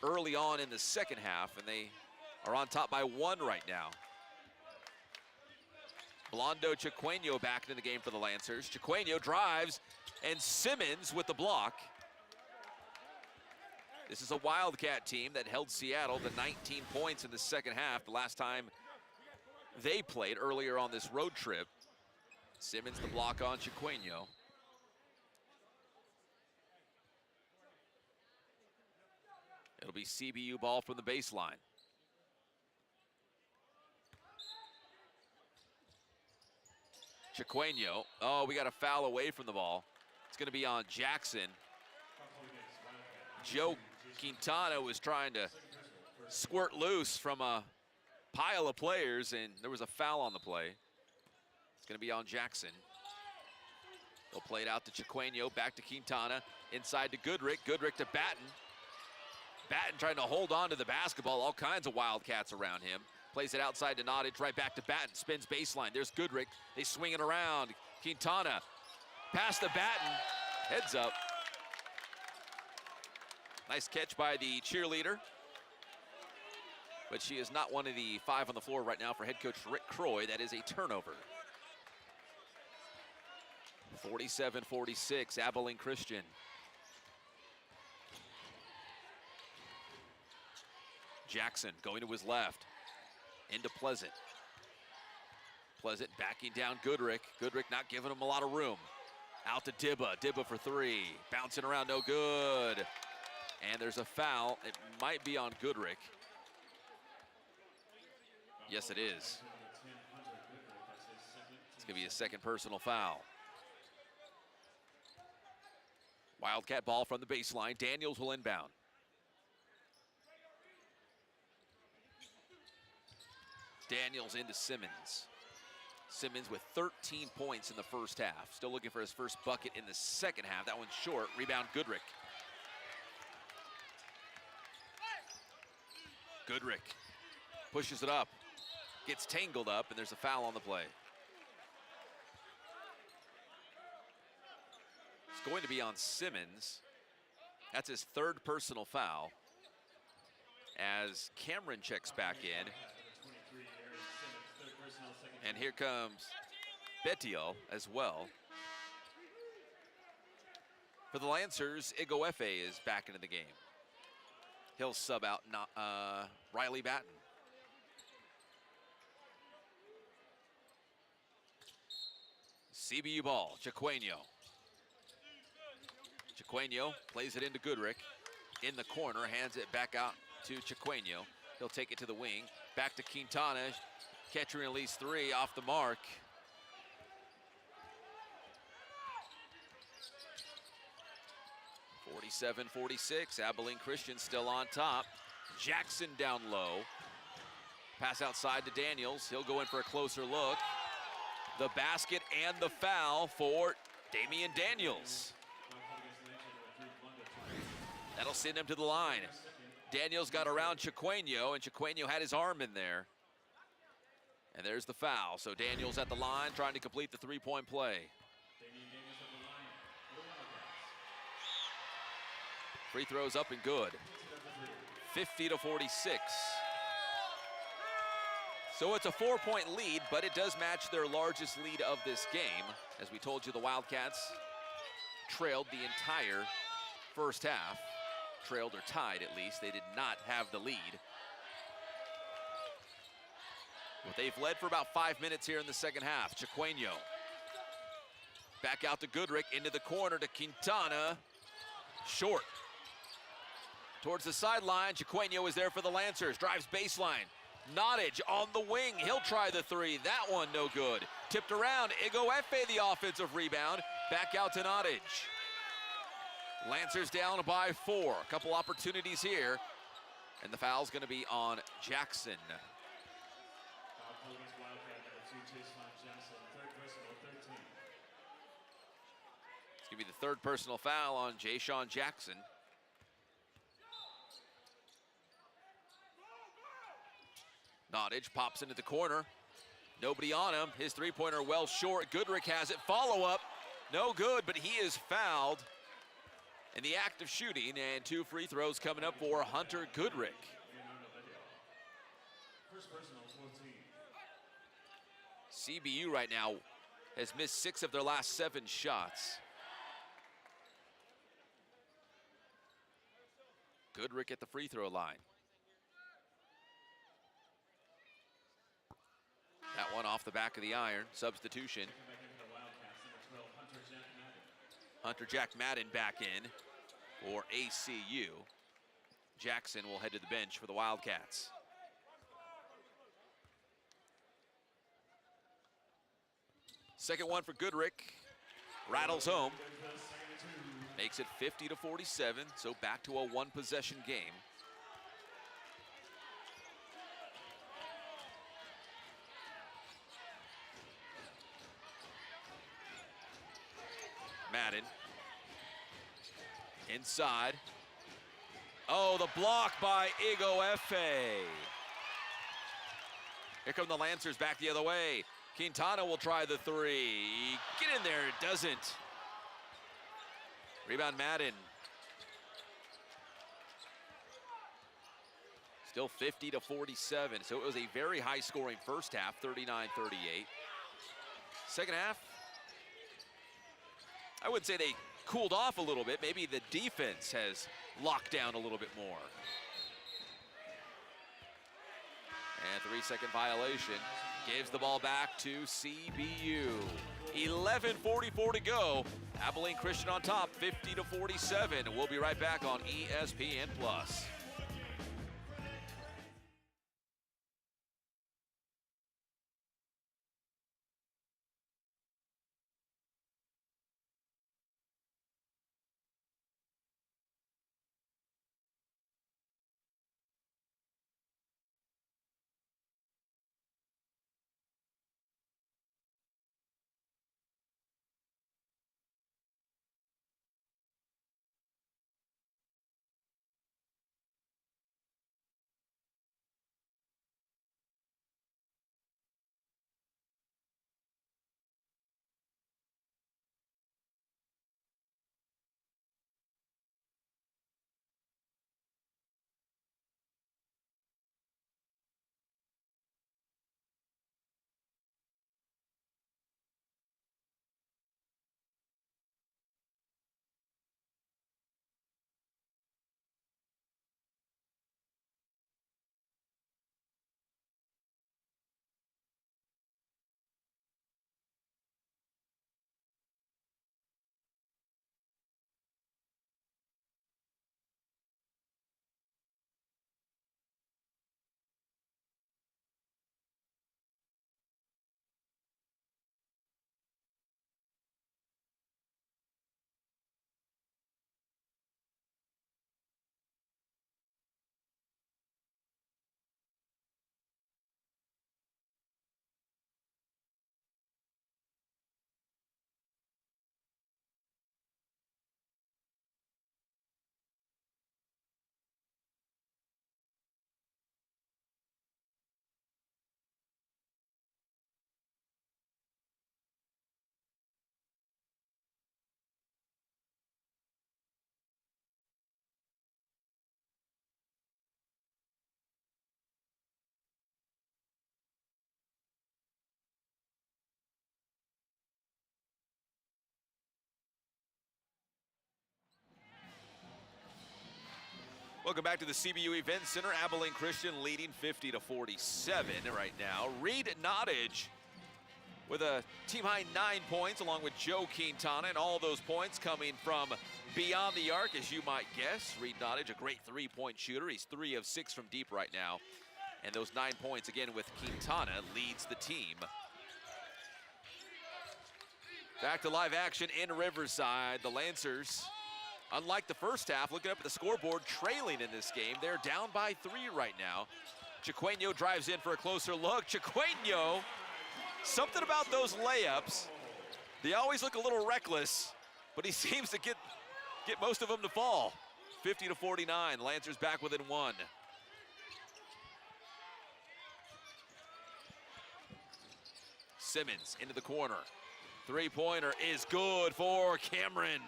early on in the second half, and they are on top by 1 right now. Blondo Chiqueño back into the game for the Lancers. Chiqueño drives, and Simmons with the block. This is a Wildcat team that held Seattle to 19 points in the second half the last time they played earlier on this road trip. Simmons the block on Chiqueño. It'll be CBU ball from the baseline. Chiqueño, oh, we got a foul away from the ball. It's gonna be on Jackson. Joe Quintana was trying to squirt loose from a pile of players, and there was a foul on the play. It's gonna be on Jackson. They'll play it out to Chiqueño, back to Quintana, inside to Goodrick, Goodrick to Batten. Batten trying to hold on to the basketball, all kinds of Wildcats around him. Plays it outside to Nottage, right back to Batten, spins baseline. There's Goodrick, they swing it around. Quintana, pass to Batten, heads up. Nice catch by the cheerleader. But she is not one of the 5 on the floor right now for head coach Rick Croy. That is a turnover. 47-46, Abilene Christian. Jackson going to his left, into Pleasant. Pleasant backing down Goodrick. Goodrick not giving him a lot of room. Out to Dibba, Dibba for 3. Bouncing around, no good. And there's a foul. It might be on Goodrick. Yes, it is. It's gonna be a second personal foul. Wildcat ball from the baseline. Daniels will inbound. Daniels into Simmons. Simmons with 13 points in the first half. Still looking for his first bucket in the second half. That one's short. Rebound Goodrick. Goodrick pushes it up. Gets tangled up, and there's a foul on the play. It's going to be on Simmons. That's his 3rd personal foul. As Cameron checks back in. And here comes Bettiol as well. For the Lancers, Igoefe is back into the game. He'll sub out Riley Batten. CBU ball, Chiqueño. Chiqueño plays it into Goodrick. In the corner, hands it back out to Chiqueño. He'll take it to the wing. Back to Quintana. Catch and release 3 off the mark. (47-46). Abilene Christian still on top. Jackson down low. Pass outside to Daniels. He'll go in for a closer look. The basket and the foul for Damian Daniels. That'll send him to the line. Daniels got around Chiqueño, and Chiqueño had his arm in there. And there's the foul. So Daniels at the line trying to complete the 3-point play. Free throws up and good. 50-46. So it's a 4-point lead, but it does match their largest lead of this game. As we told you, the Wildcats trailed the entire first half. Trailed or tied at least. They did not have the lead. But they've led for about 5 minutes here in the second half. Chiqueño. Back out to Goodrick, into the corner to Quintana. Short. Towards the sideline, Chiqueño is there for the Lancers. Drives baseline. Nottage on the wing. He'll try the three. That one no good. Tipped around. Igoefe the offensive rebound. Back out to Nottage. Lancers down by 4. A couple opportunities here. And the foul's going to be on Jackson. It's going to be the third personal foul on Ja'Shawn Jackson. Nottage pops into the corner. Nobody on him. His three-pointer well short. Goodrick has it. Follow-up. No good, but he is fouled in the act of shooting, and 2 free throws coming up for Hunter Goodrick. CBU right now has missed 6 of their last 7 shots. Goodrick at the free throw line. That one off the back of the iron. Substitution. Hunter Jack Madden back in for ACU. Jackson will head to the bench for the Wildcats. Second one for Goodrick. Rattles home. Makes it 50-47, so back to a one-possession game. Madden. Inside. Oh, the block by Igoefe. Here come the Lancers back the other way. Quintana will try the three. Get in there, it doesn't. Rebound Madden. Still 50-47, so it was a very high-scoring first half, 39-38. Second half, I would say they cooled off a little bit. Maybe the defense has locked down a little bit more. And 3-second violation gives the ball back to CBU. 11:44 to go. Abilene Christian on top, 50-47. We'll be right back on ESPN+. Welcome back to the CBU Event Center. Abilene Christian leading 50-47 right now. Reed Nottage with a team-high 9 points, along with Joe Quintana, and all those points coming from beyond the arc, as you might guess. Reed Nottage, a great three-point shooter. He's 3 of 6 from deep right now. And those 9 points, again, with Quintana, leads the team. Back to live action in Riverside. The Lancers, unlike the first half, looking up at the scoreboard, trailing in this game. They're down by 3 right now. Chiqueño drives in for a closer look. Chiqueño, something about those layups. They always look a little reckless, but he seems to get most of them to fall. 50-49, Lancers back within 1. Simmons into the corner. Three-pointer is good for Cameron.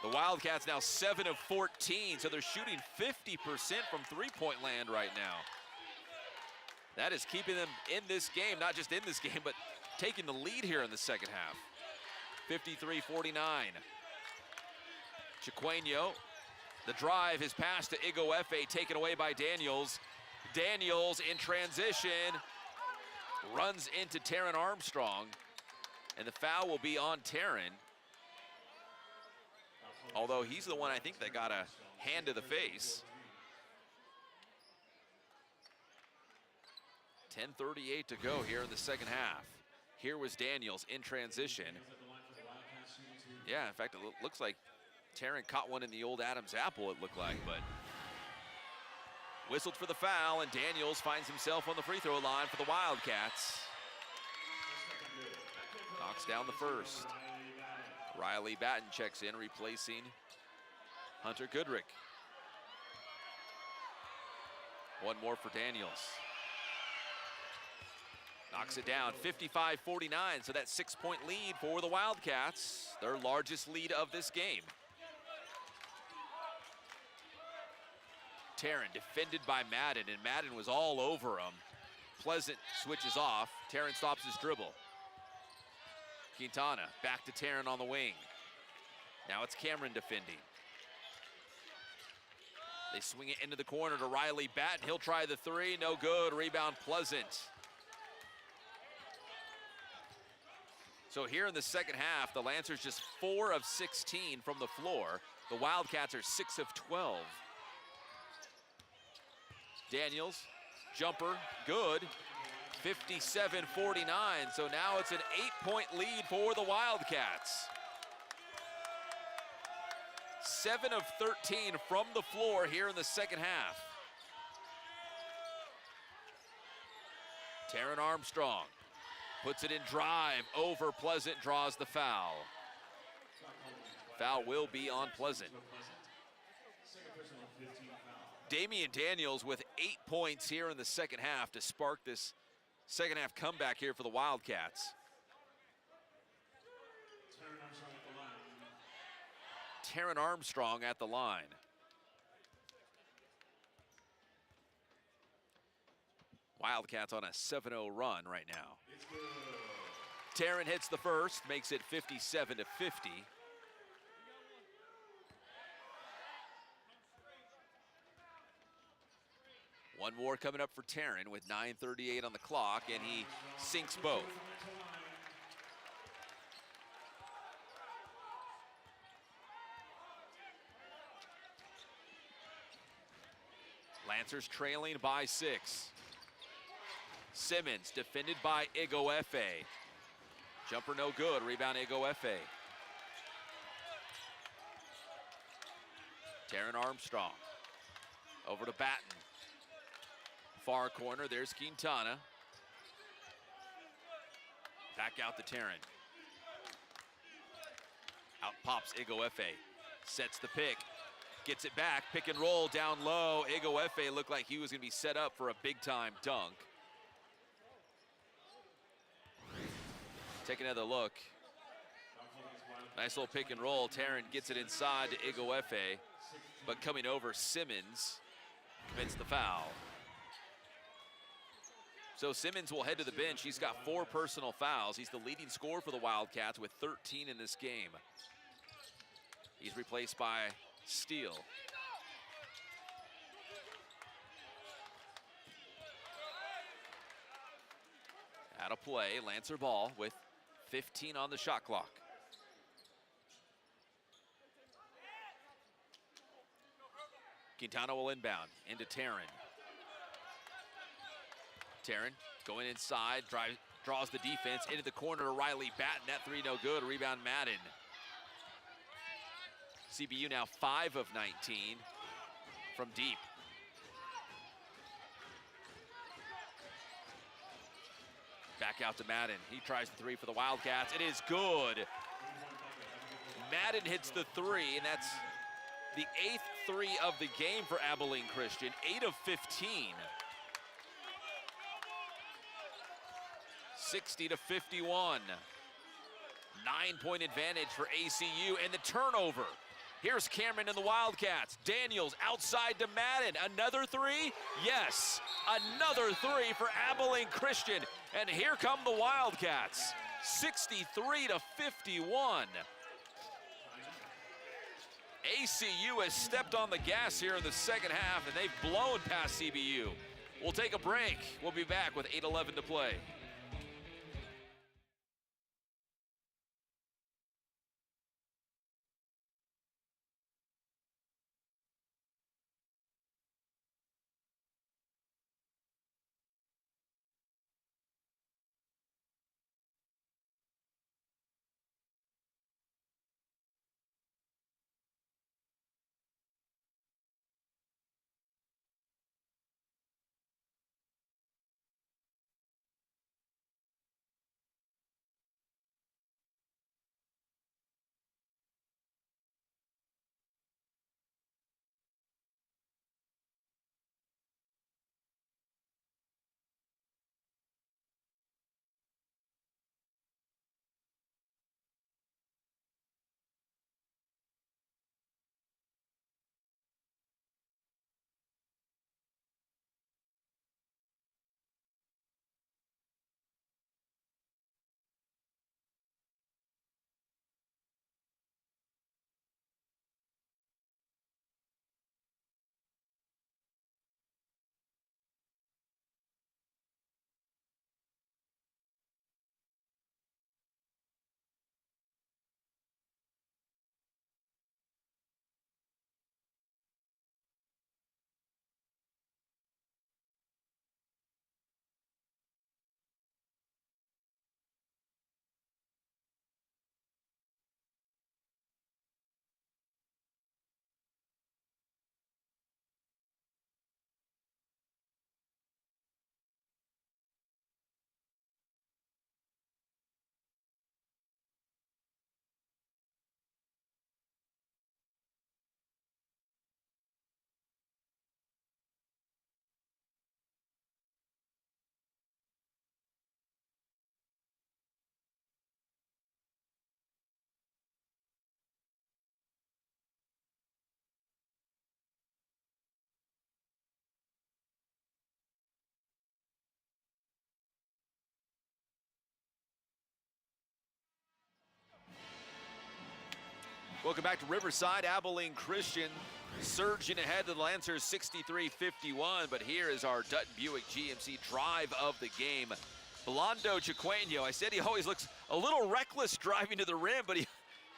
The Wildcats now 7 of 14, so they're shooting 50% from three-point land right now. That is keeping them in this game, not just in this game, but taking the lead here in the second half. 53-49. Chiqueño, the drive is passed to Igoefe, taken away by Daniels. Daniels in transition, runs into Taron Armstrong, and the foul will be on Taron. Although he's the one, I think, that got a hand to the face. 10:38 to go here in the second half. Here was Daniels in transition. Yeah, in fact, it looks like Taron caught one in the old Adam's apple, it looked like, but whistled for the foul, and Daniels finds himself on the free throw line for the Wildcats. Knocks down the first. Riley Batten checks in, replacing Hunter Goodrick. One more for Daniels. Knocks it down, 55-49, so that 6-point lead for the Wildcats, their largest lead of this game. Taron defended by Madden, and Madden was all over him. Pleasant switches off. Taron stops his dribble. Quintana back to Taron on the wing. Now it's Cameron defending. They swing it into the corner to Riley Batten. He'll try the three, no good. Rebound Pleasant. So here in the second half, the Lancers just 4 of 16 from the floor. The Wildcats are 6 of 12. Daniels, jumper, good. 57-49, so now it's an 8-point lead for the Wildcats. 7 of 13 from the floor here in the second half. Taron Armstrong puts it in drive over Pleasant, draws the foul. Foul will be on Pleasant. Damian Daniels with 8 points here in the second half to spark this second half comeback here for the Wildcats. Taron Armstrong at the line. Wildcats on a 7-0 run right now. Taron hits the first, makes it 57-50. One more coming up for Taron with 9:38 on the clock, and he sinks both. Lancers trailing by 6. Simmons defended by Igoefe. Jumper no good, rebound Igoefe. Taron Armstrong over to Batten. Far corner, there's Quintana. Back out to Taron. Out pops Igoefe. Sets the pick. Gets it back, pick and roll down low. Igoefe looked like he was gonna be set up for a big time dunk. Take another look. Nice little pick and roll. Taron gets it inside to Igoefe, but coming over, Simmons commits the foul. So Simmons will head to the bench. He's got 4 personal fouls. He's the leading scorer for the Wildcats with 13 in this game. He's replaced by Steele. Out of play, Lancer ball with 15 on the shot clock. Quintana will inbound into Taryn. Taryn going inside, draws the defense into the corner to Riley Batten. That three no good, rebound Madden. CBU now 5 of 19 from deep. Back out to Madden. He tries the three for the Wildcats. It is good. Madden hits the three, and that's the 8th three of the game for Abilene Christian, 8 of 15. 60-51. 9-point advantage for ACU, and the turnover. Here's Cameron and the Wildcats. Daniels outside to Madden. Another three? Yes, another three for Abilene Christian. And here come the Wildcats, 63-51. ACU has stepped on the gas here in the second half, and they've blown past CBU. We'll take a break. We'll be back with 8:11 to play. Welcome back to Riverside. Abilene Christian surging ahead to the Lancers 63-51, but here is our Dutton Buick GMC drive of the game. Blondo Chiqueño, I said he always looks a little reckless driving to the rim, but he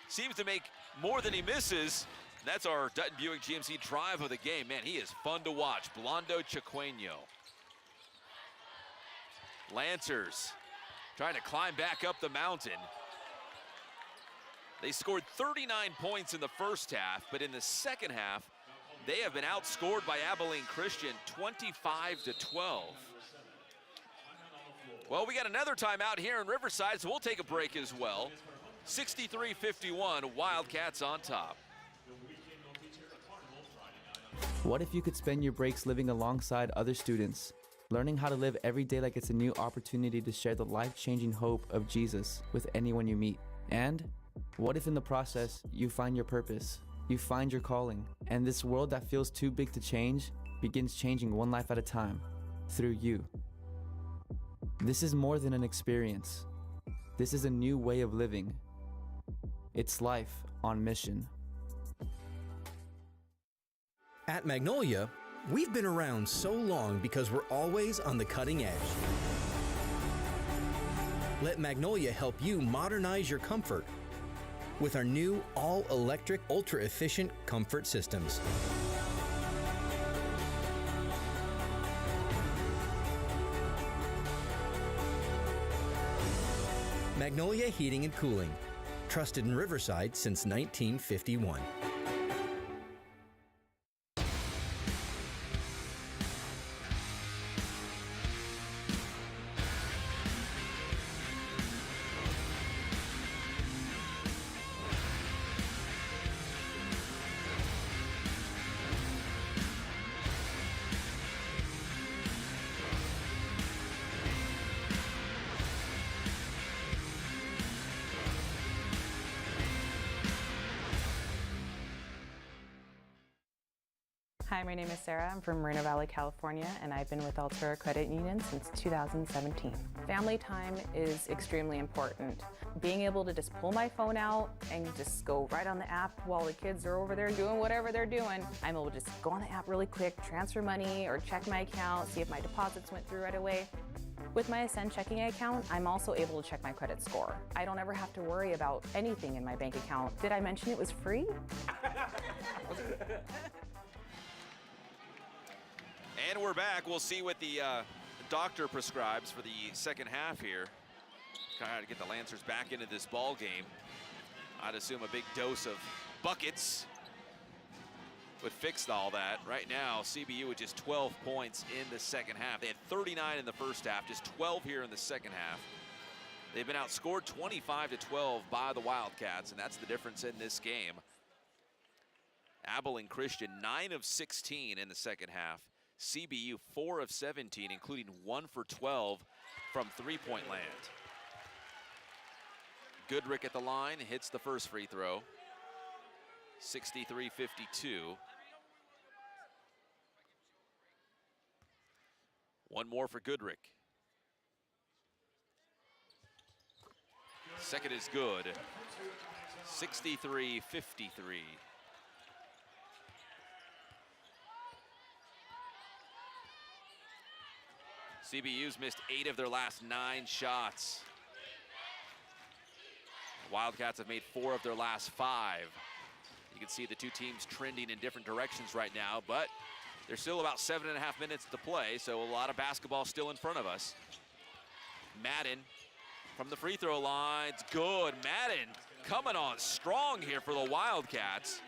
seems to make more than he misses. That's our Dutton Buick GMC drive of the game. Man, he is fun to watch. Blondo Chiqueño. Lancers trying to climb back up the mountain. They scored 39 points in the first half, but in the second half, they have been outscored by Abilene Christian 25-12. Well, we got another timeout here in Riverside, so we'll take a break as well. 63-51, Wildcats on top. What if you could spend your breaks living alongside other students, learning how to live every day like it's a new opportunity to share the life-changing hope of Jesus with anyone you meet? And what if in the process you find your purpose, you find your calling, and this world that feels too big to change begins changing one life at a time through you? This is more than an experience. This is a new way of living. It's life on mission. At Magnolia, we've been around so long because we're always on the cutting edge. Let Magnolia help you modernize your comfort with our new all-electric, ultra-efficient comfort systems. Magnolia Heating and Cooling, trusted in Riverside since 1951. Hi, my name is Sarah. I'm from Moreno Valley, California, and I've been with Altura Credit Union since 2017. Family time is extremely important. Being able to just pull my phone out and just go right on the app while the kids are over there doing whatever they're doing, I'm able to just go on the app really quick, transfer money, or check my account, see if my deposits went through right away. With my Ascend checking account, I'm also able to check my credit score. I don't ever have to worry about anything in my bank account. Did I mention it was free? And we're back. We'll see what the doctor prescribes for the second half here. Trying to get the Lancers back into this ball game. I'd assume a big dose of buckets would fix all that. Right now, CBU with just 12 points in the second half. They had 39 in the first half, just 12 here in the second half. They've been outscored 25-12 by the Wildcats, and that's the difference in this game. Abilene Christian, 9 of 16 in the second half. CBU 4 of 17, including 1 for 12 from three-point land. Goodrick at the line, hits the first free throw. 63-52. One more for Goodrick. Second is good. 63-53. CBU's missed 8 of their last 9 shots. The Wildcats have made 4 of their last 5. You can see the two teams trending in different directions right now, but there's still about 7.5 minutes to play, so a lot of basketball still in front of us. Madden from the free throw line, it's good. Madden coming on strong here for the Wildcats.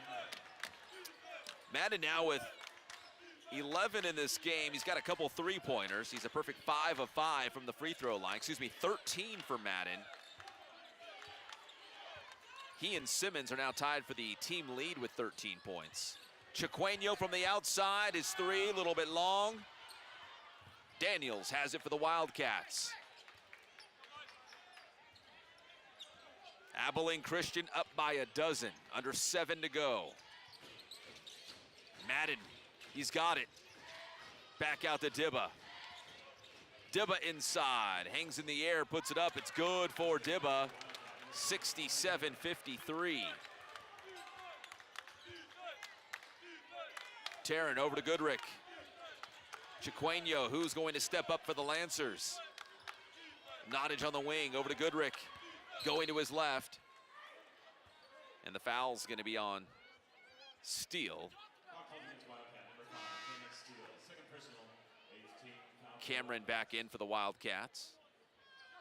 Madden now with 11 in this game. He's got a couple three-pointers. He's a perfect 5 of 5 from the free throw line. 13 for Madden. He and Simmons are now tied for the team lead with 13 points. Chiqueño from the outside, his 3, a little bit long. Daniels has it for the Wildcats. Abilene Christian up by a dozen, under 7 to go. Madden, he's got it. Back out to Dibba. Dibba inside, hangs in the air, puts it up. It's good for Dibba. 67-53. Taryn over to Goodrick. Chiqueño, who's going to step up for the Lancers? Nottage on the wing, over to Goodrick. Going to his left. And the foul's going to be on Steele. Cameron back in for the Wildcats.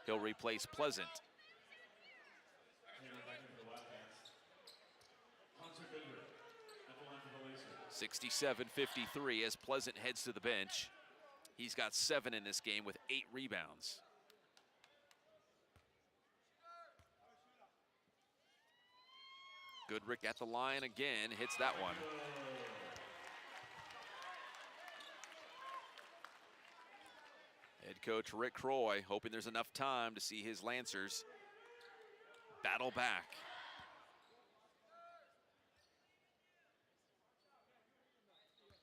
He'll replace Pleasant. 67-53 as Pleasant heads to the bench. He's got 7 in this game with 8 rebounds. Goodrick at the line again, hits that one. Head coach Rick Croy hoping there's enough time to see his Lancers battle back.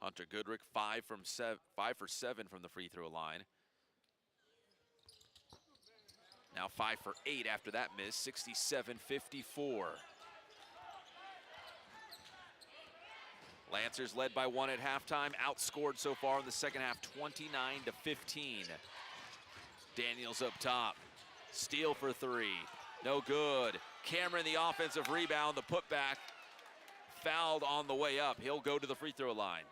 Hunter Goodrick 5 for 7 from the free throw line. Now 5 for 8 after that miss, 67-54. Lancers led by 1 at halftime, outscored so far in the second half 29-15. Daniels up top, Steal for three. No good. Cameron, the offensive rebound, the putback. Fouled on the way up. He'll go to the free throw line.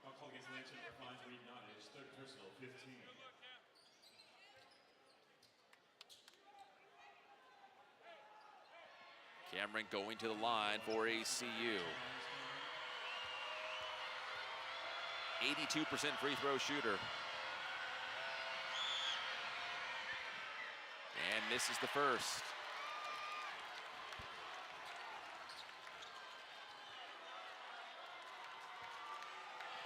Foul call against Langston for fines Reed Nottage, third personal, 15. Cameron going to the line for ACU. 82% free throw shooter. And misses the first.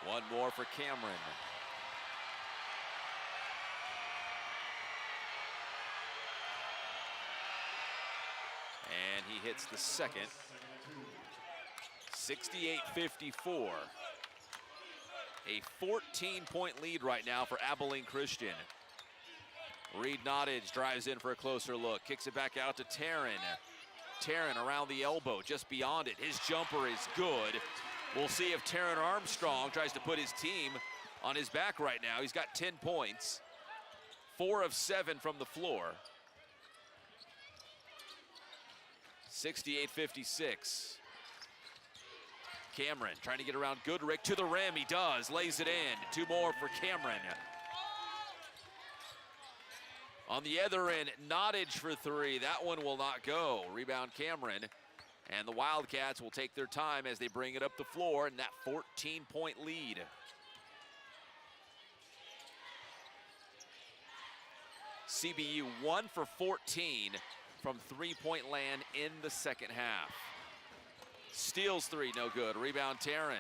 One more for Cameron. And he hits the second. 68-54. A 14-point lead right now for Abilene Christian. Reed Nottage drives in for a closer look. Kicks it back out to Taryn. Taryn around the elbow, just beyond it. His jumper is good. We'll see if Taryn Armstrong tries to put his team on his back right now. He's got 10 points, 4 of 7 from the floor. 68-56. Cameron trying to get around Goodrick to the rim. He does, lays it in. 2 more for Cameron. On the other end, Nottage for 3. That one will not go. Rebound Cameron. And the Wildcats will take their time as they bring it up the floor in that 14-point lead. CBU 1 for 14 from three-point land in the second half. Steals 3, no good. Rebound Taryn.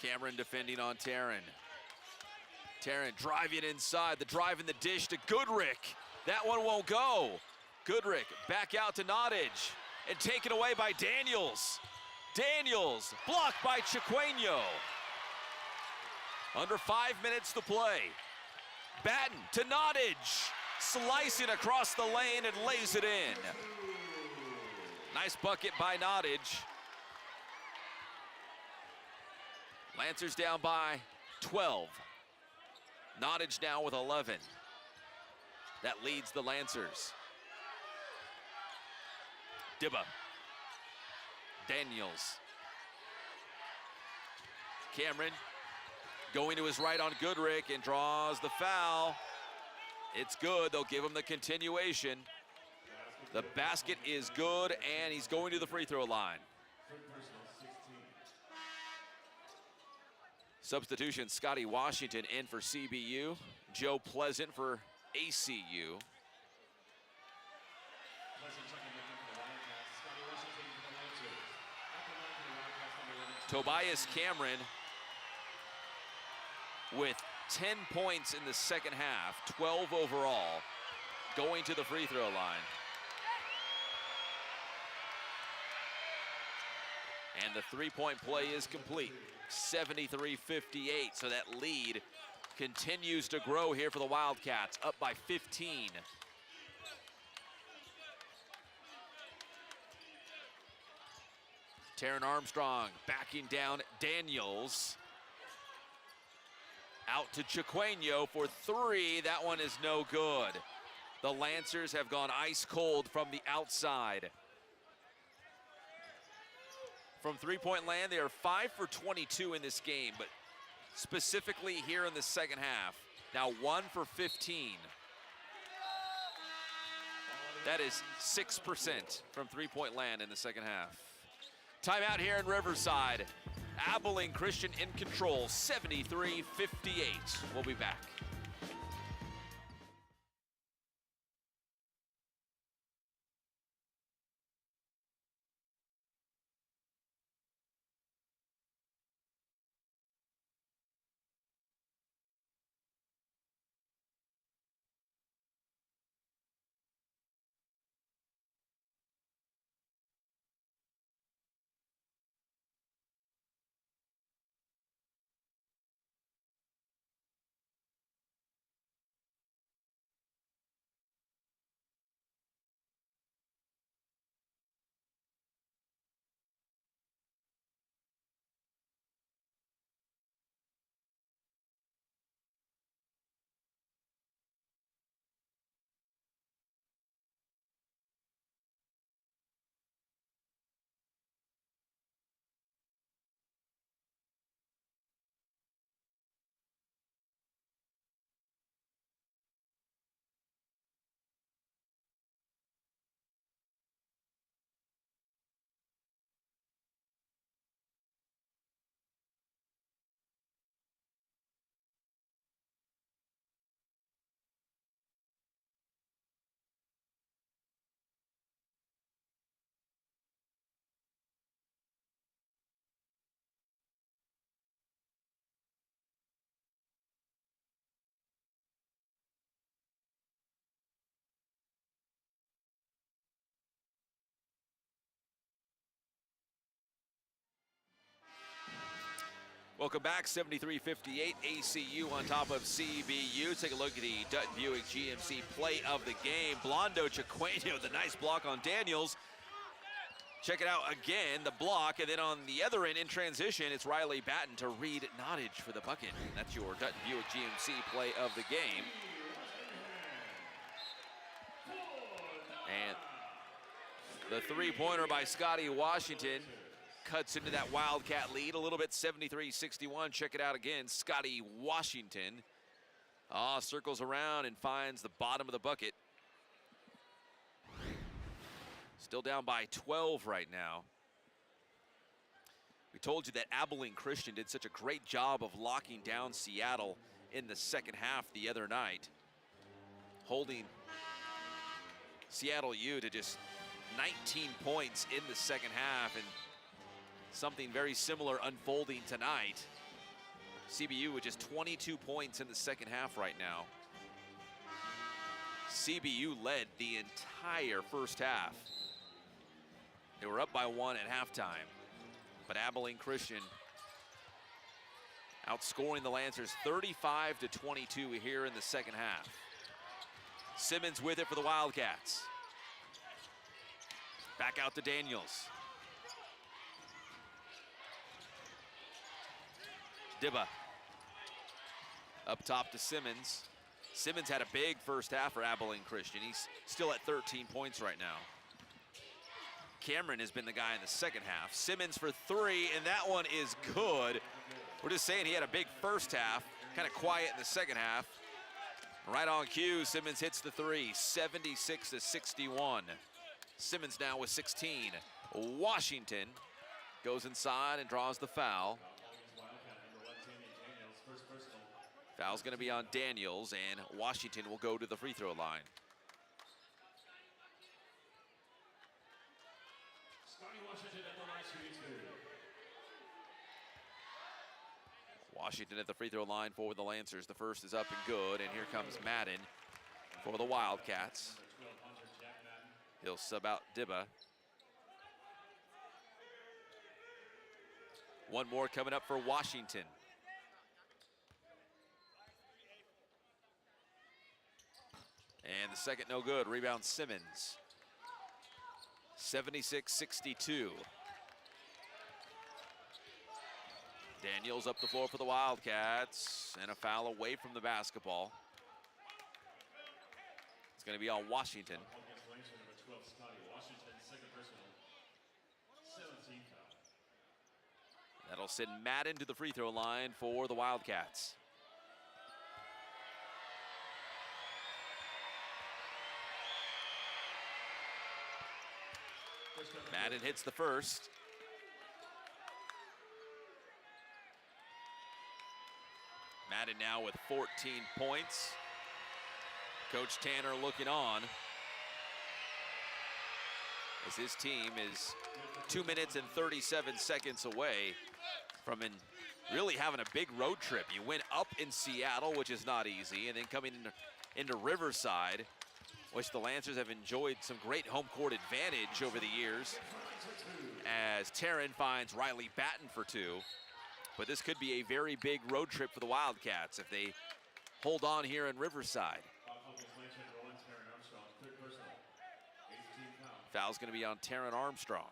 Cameron defending on Taryn. Taryn driving inside, the drive in the dish to Goodrick. That one won't go. Goodrick back out to Nottage and taken away by Daniels. Daniels blocked by Chiqueño. Under 5 minutes to play. Batten to Nottage, slicing across the lane and lays it in. Nice bucket by Nottage. Lancers down by 12. Nottage now with 11. That leads the Lancers. Dibba. Daniels. Cameron going to his right on Goodrick and draws the foul. It's good, they'll give him the continuation. The basket is good and he's going to the free throw line. Substitution, Scotty Washington in for CBU. Joe Pleasant for ACU. Tobias Cameron with 10 points in the second half, 12 overall, going to the free throw line. And the three-point play is complete, 73-58, so that lead continues to grow here for the Wildcats, up by 15. Taryn Armstrong backing down Daniels. Out to Chiqueño for 3, that one is no good. The Lancers have gone ice cold from the outside. From three-point land, they are 5 for 22 in this game, but specifically here in the second half, now 1 for 15. That is 6% from three-point land in the second half. Timeout here in Riverside. Abilene Christian in control, 73-58. We'll be back. Welcome back, 73-58, ACU on top of CBU. Take a look at the Dutton Buick GMC play of the game. Blondo Chiqueno, the nice block on Daniels. Check it out again, the block, and then on the other end in transition, it's Riley Batten to Reed Nottage for the bucket. That's your Dutton Buick GMC play of the game. And the three-pointer by Scotty Washington cuts into that Wildcat lead a little bit, 73-61. Check it out again, Scotty Washington. Circles around and finds the bottom of the bucket. Still down by 12 right now. We told you that Abilene Christian did such a great job of locking down Seattle in the second half the other night, holding Seattle U to just 19 points in the second half, and something very similar unfolding tonight. CBU with just 22 points in the second half right now. CBU led the entire first half. They were up by 1 at halftime, but Abilene Christian outscoring the Lancers 35-22 here in the second half. Simmons with it for the Wildcats. Back out to Daniels. Dibba up top to Simmons. Simmons had a big first half for Abilene Christian. He's still at 13 points right now. Cameron has been the guy in the second half. Simmons for three, and that one is good. We're just saying he had a big first half, kind of quiet in the second half. Right on cue, Simmons hits the three, 76-61. Simmons now with 16. Washington goes inside and draws the foul. Foul's gonna be on Daniels, and Washington will go to the free throw line. Washington at the free throw line for the Lancers. The first is up and good, and here comes Madden for the Wildcats. He'll sub out Dibba. One more coming up for Washington. And the second no good, rebound Simmons. 76-62. Daniels up the floor for the Wildcats, and a foul away from the basketball. It's going to be on Washington. That'll send Madden to the free throw line for the Wildcats. Madden hits the first. Madden now with 14 points. Coach Tanner looking on as his team is 2 minutes and 37 seconds away from really having a big road trip. You win up in Seattle, which is not easy, and then coming into Riverside, which the Lancers have enjoyed some great home court advantage over the years, as Taryn finds Riley Batten for two. But this could be a very big road trip for the Wildcats if they hold on here in Riverside. Foul's going to be on Taryn Armstrong.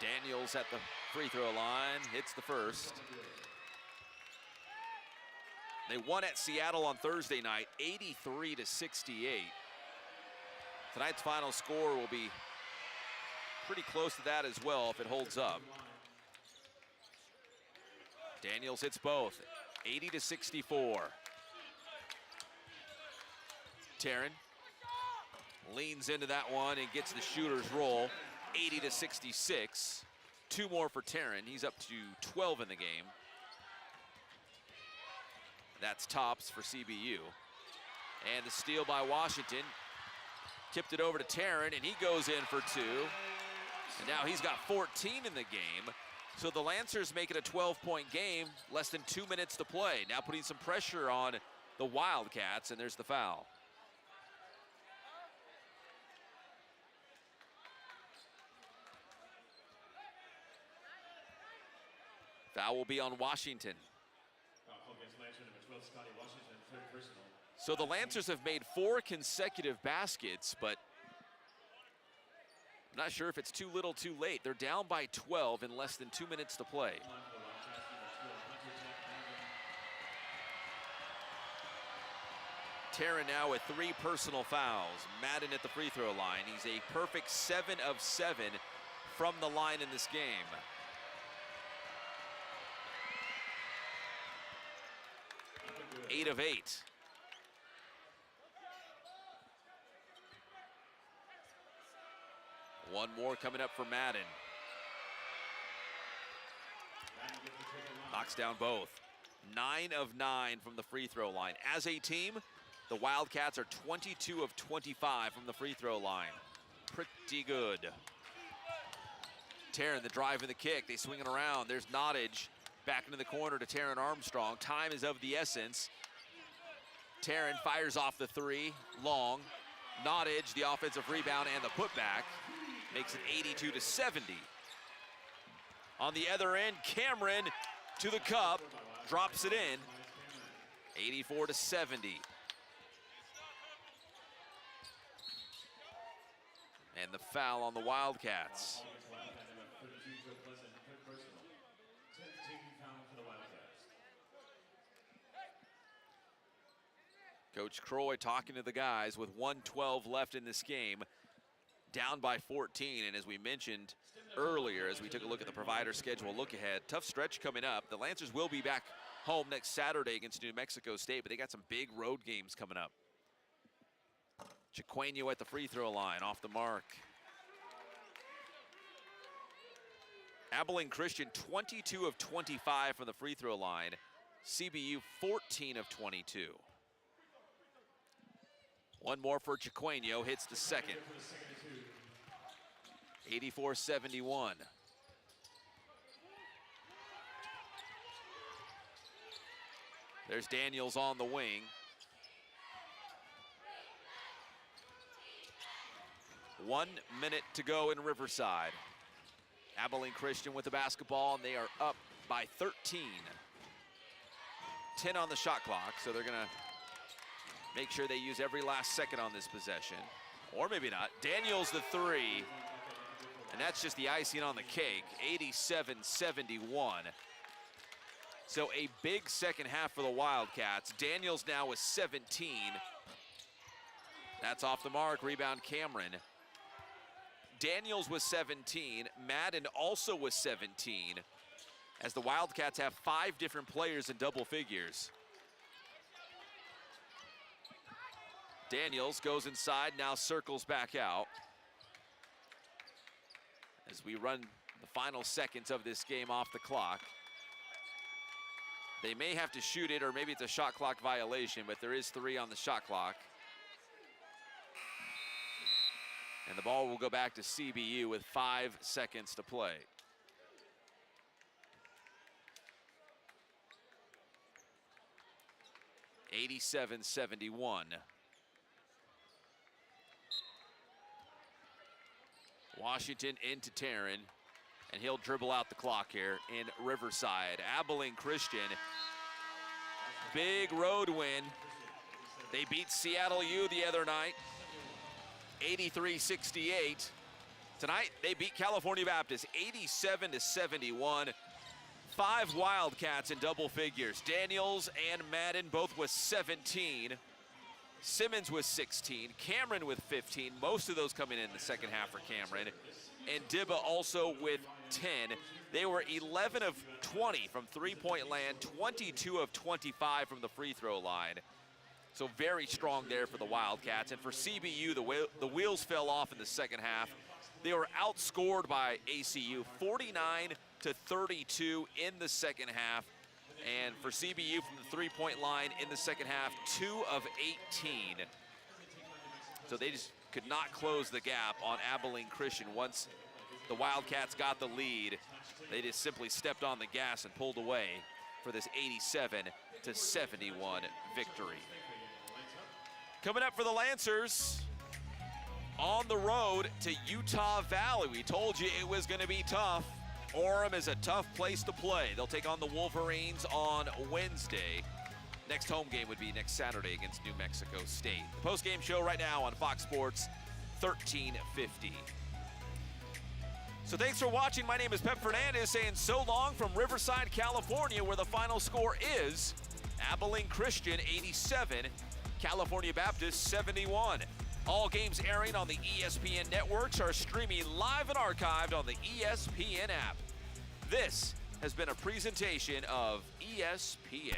Daniels at the free throw line, hits the first. They won at Seattle on Thursday night, 83-68. Tonight's final score will be pretty close to that as well if it holds up. Daniels hits both, 80-64. Taryn leans into that one and gets the shooter's roll, 80-66. Two more for Taryn. He's up to 12 in the game. That's tops for CBU. And the steal by Washington. Tipped it over to Taryn, and he goes in for two. And now he's got 14 in the game. So the Lancers make it a 12-point game, less than 2 minutes to play. Now putting some pressure on the Wildcats, and there's the foul. Foul will be on Washington. So the Lancers have made 4 consecutive baskets, but I'm not sure if it's too little too late. They're down by 12 in less than 2 minutes to play. Taryn now with 3 personal fouls. Madden at the free throw line. He's a perfect 7 of 7 from the line in this game. Eight of 8. One more coming up for Madden. Knocks down both. 9 of 9 from the free throw line. As a team, the Wildcats are 22 of 25 from the free throw line. Pretty good. Taryn, the drive and the kick. They swing it around. There's Nottage back into the corner to Taryn Armstrong. Time is of the essence. Taryn fires off the 3, long. Nottage, the offensive rebound and the putback, makes it 82-70. On the other end, Cameron to the cup, drops it in, 84-70. And the foul on the Wildcats. Coach Croy talking to the guys with 1:12 left in this game, down by 14. And as we mentioned earlier, as we took a look at the provider schedule look ahead, tough stretch coming up. The Lancers will be back home next Saturday against New Mexico State, but they got some big road games coming up. Chiqueno at the free throw line, off the mark. Abilene Christian 22 of 25 from the free throw line. CBU 14 of 22. One more for Chiqueno, hits the second. 84-71. There's Daniels on the wing. One minute to go in Riverside. Abilene Christian with the basketball, and they are up by 13. 10 on the shot clock, so they're gonna make sure they use every last second on this possession. Or maybe not. Daniels the 3, and that's just the icing on the cake, 87-71. So a big second half for the Wildcats. Daniels now with 17. That's off the mark, rebound Cameron. Daniels was 17, Madden also was 17, as the Wildcats have 5 different players in double figures. Daniels goes inside, now circles back out. As we run the final seconds of this game off the clock. They may have to shoot it, or maybe it's a shot clock violation, but there is 3 on the shot clock. And the ball will go back to CBU with 5 seconds to play. (87-71). Washington into Taryn, and he'll dribble out the clock here in Riverside. Abilene Christian, big road win. They beat Seattle U the other night, 83-68. Tonight, they beat California Baptist, 87-71. 5 Wildcats in double figures. Daniels and Madden both with 17. Simmons with 16. Cameron with 15. Most of those coming in the second half for Cameron. And Dibba also with 10. They were 11 of 20 from three-point land, 22 of 25 from the free throw line. So very strong there for the Wildcats. And for CBU, the wheels fell off in the second half. They were outscored by ACU 49-32 in the second half. And for CBU from the three-point line in the second half, 2 of 18. So they just could not close the gap on Abilene Christian. Once the Wildcats got the lead, they just simply stepped on the gas and pulled away for this 87-71 victory. Coming up for the Lancers, on the road to Utah Valley. We told you it was going to be tough. Orem is a tough place to play. They'll take on the Wolverines on Wednesday. Next home game would be next Saturday against New Mexico State. The post-game show right now on Fox Sports 1350. So thanks for watching. My name is Pep Fernandez saying so long from Riverside, California, where the final score is Abilene Christian 87, California Baptist 71. All games airing on the ESPN networks are streaming live and archived on the ESPN app. This has been a presentation of ESPN.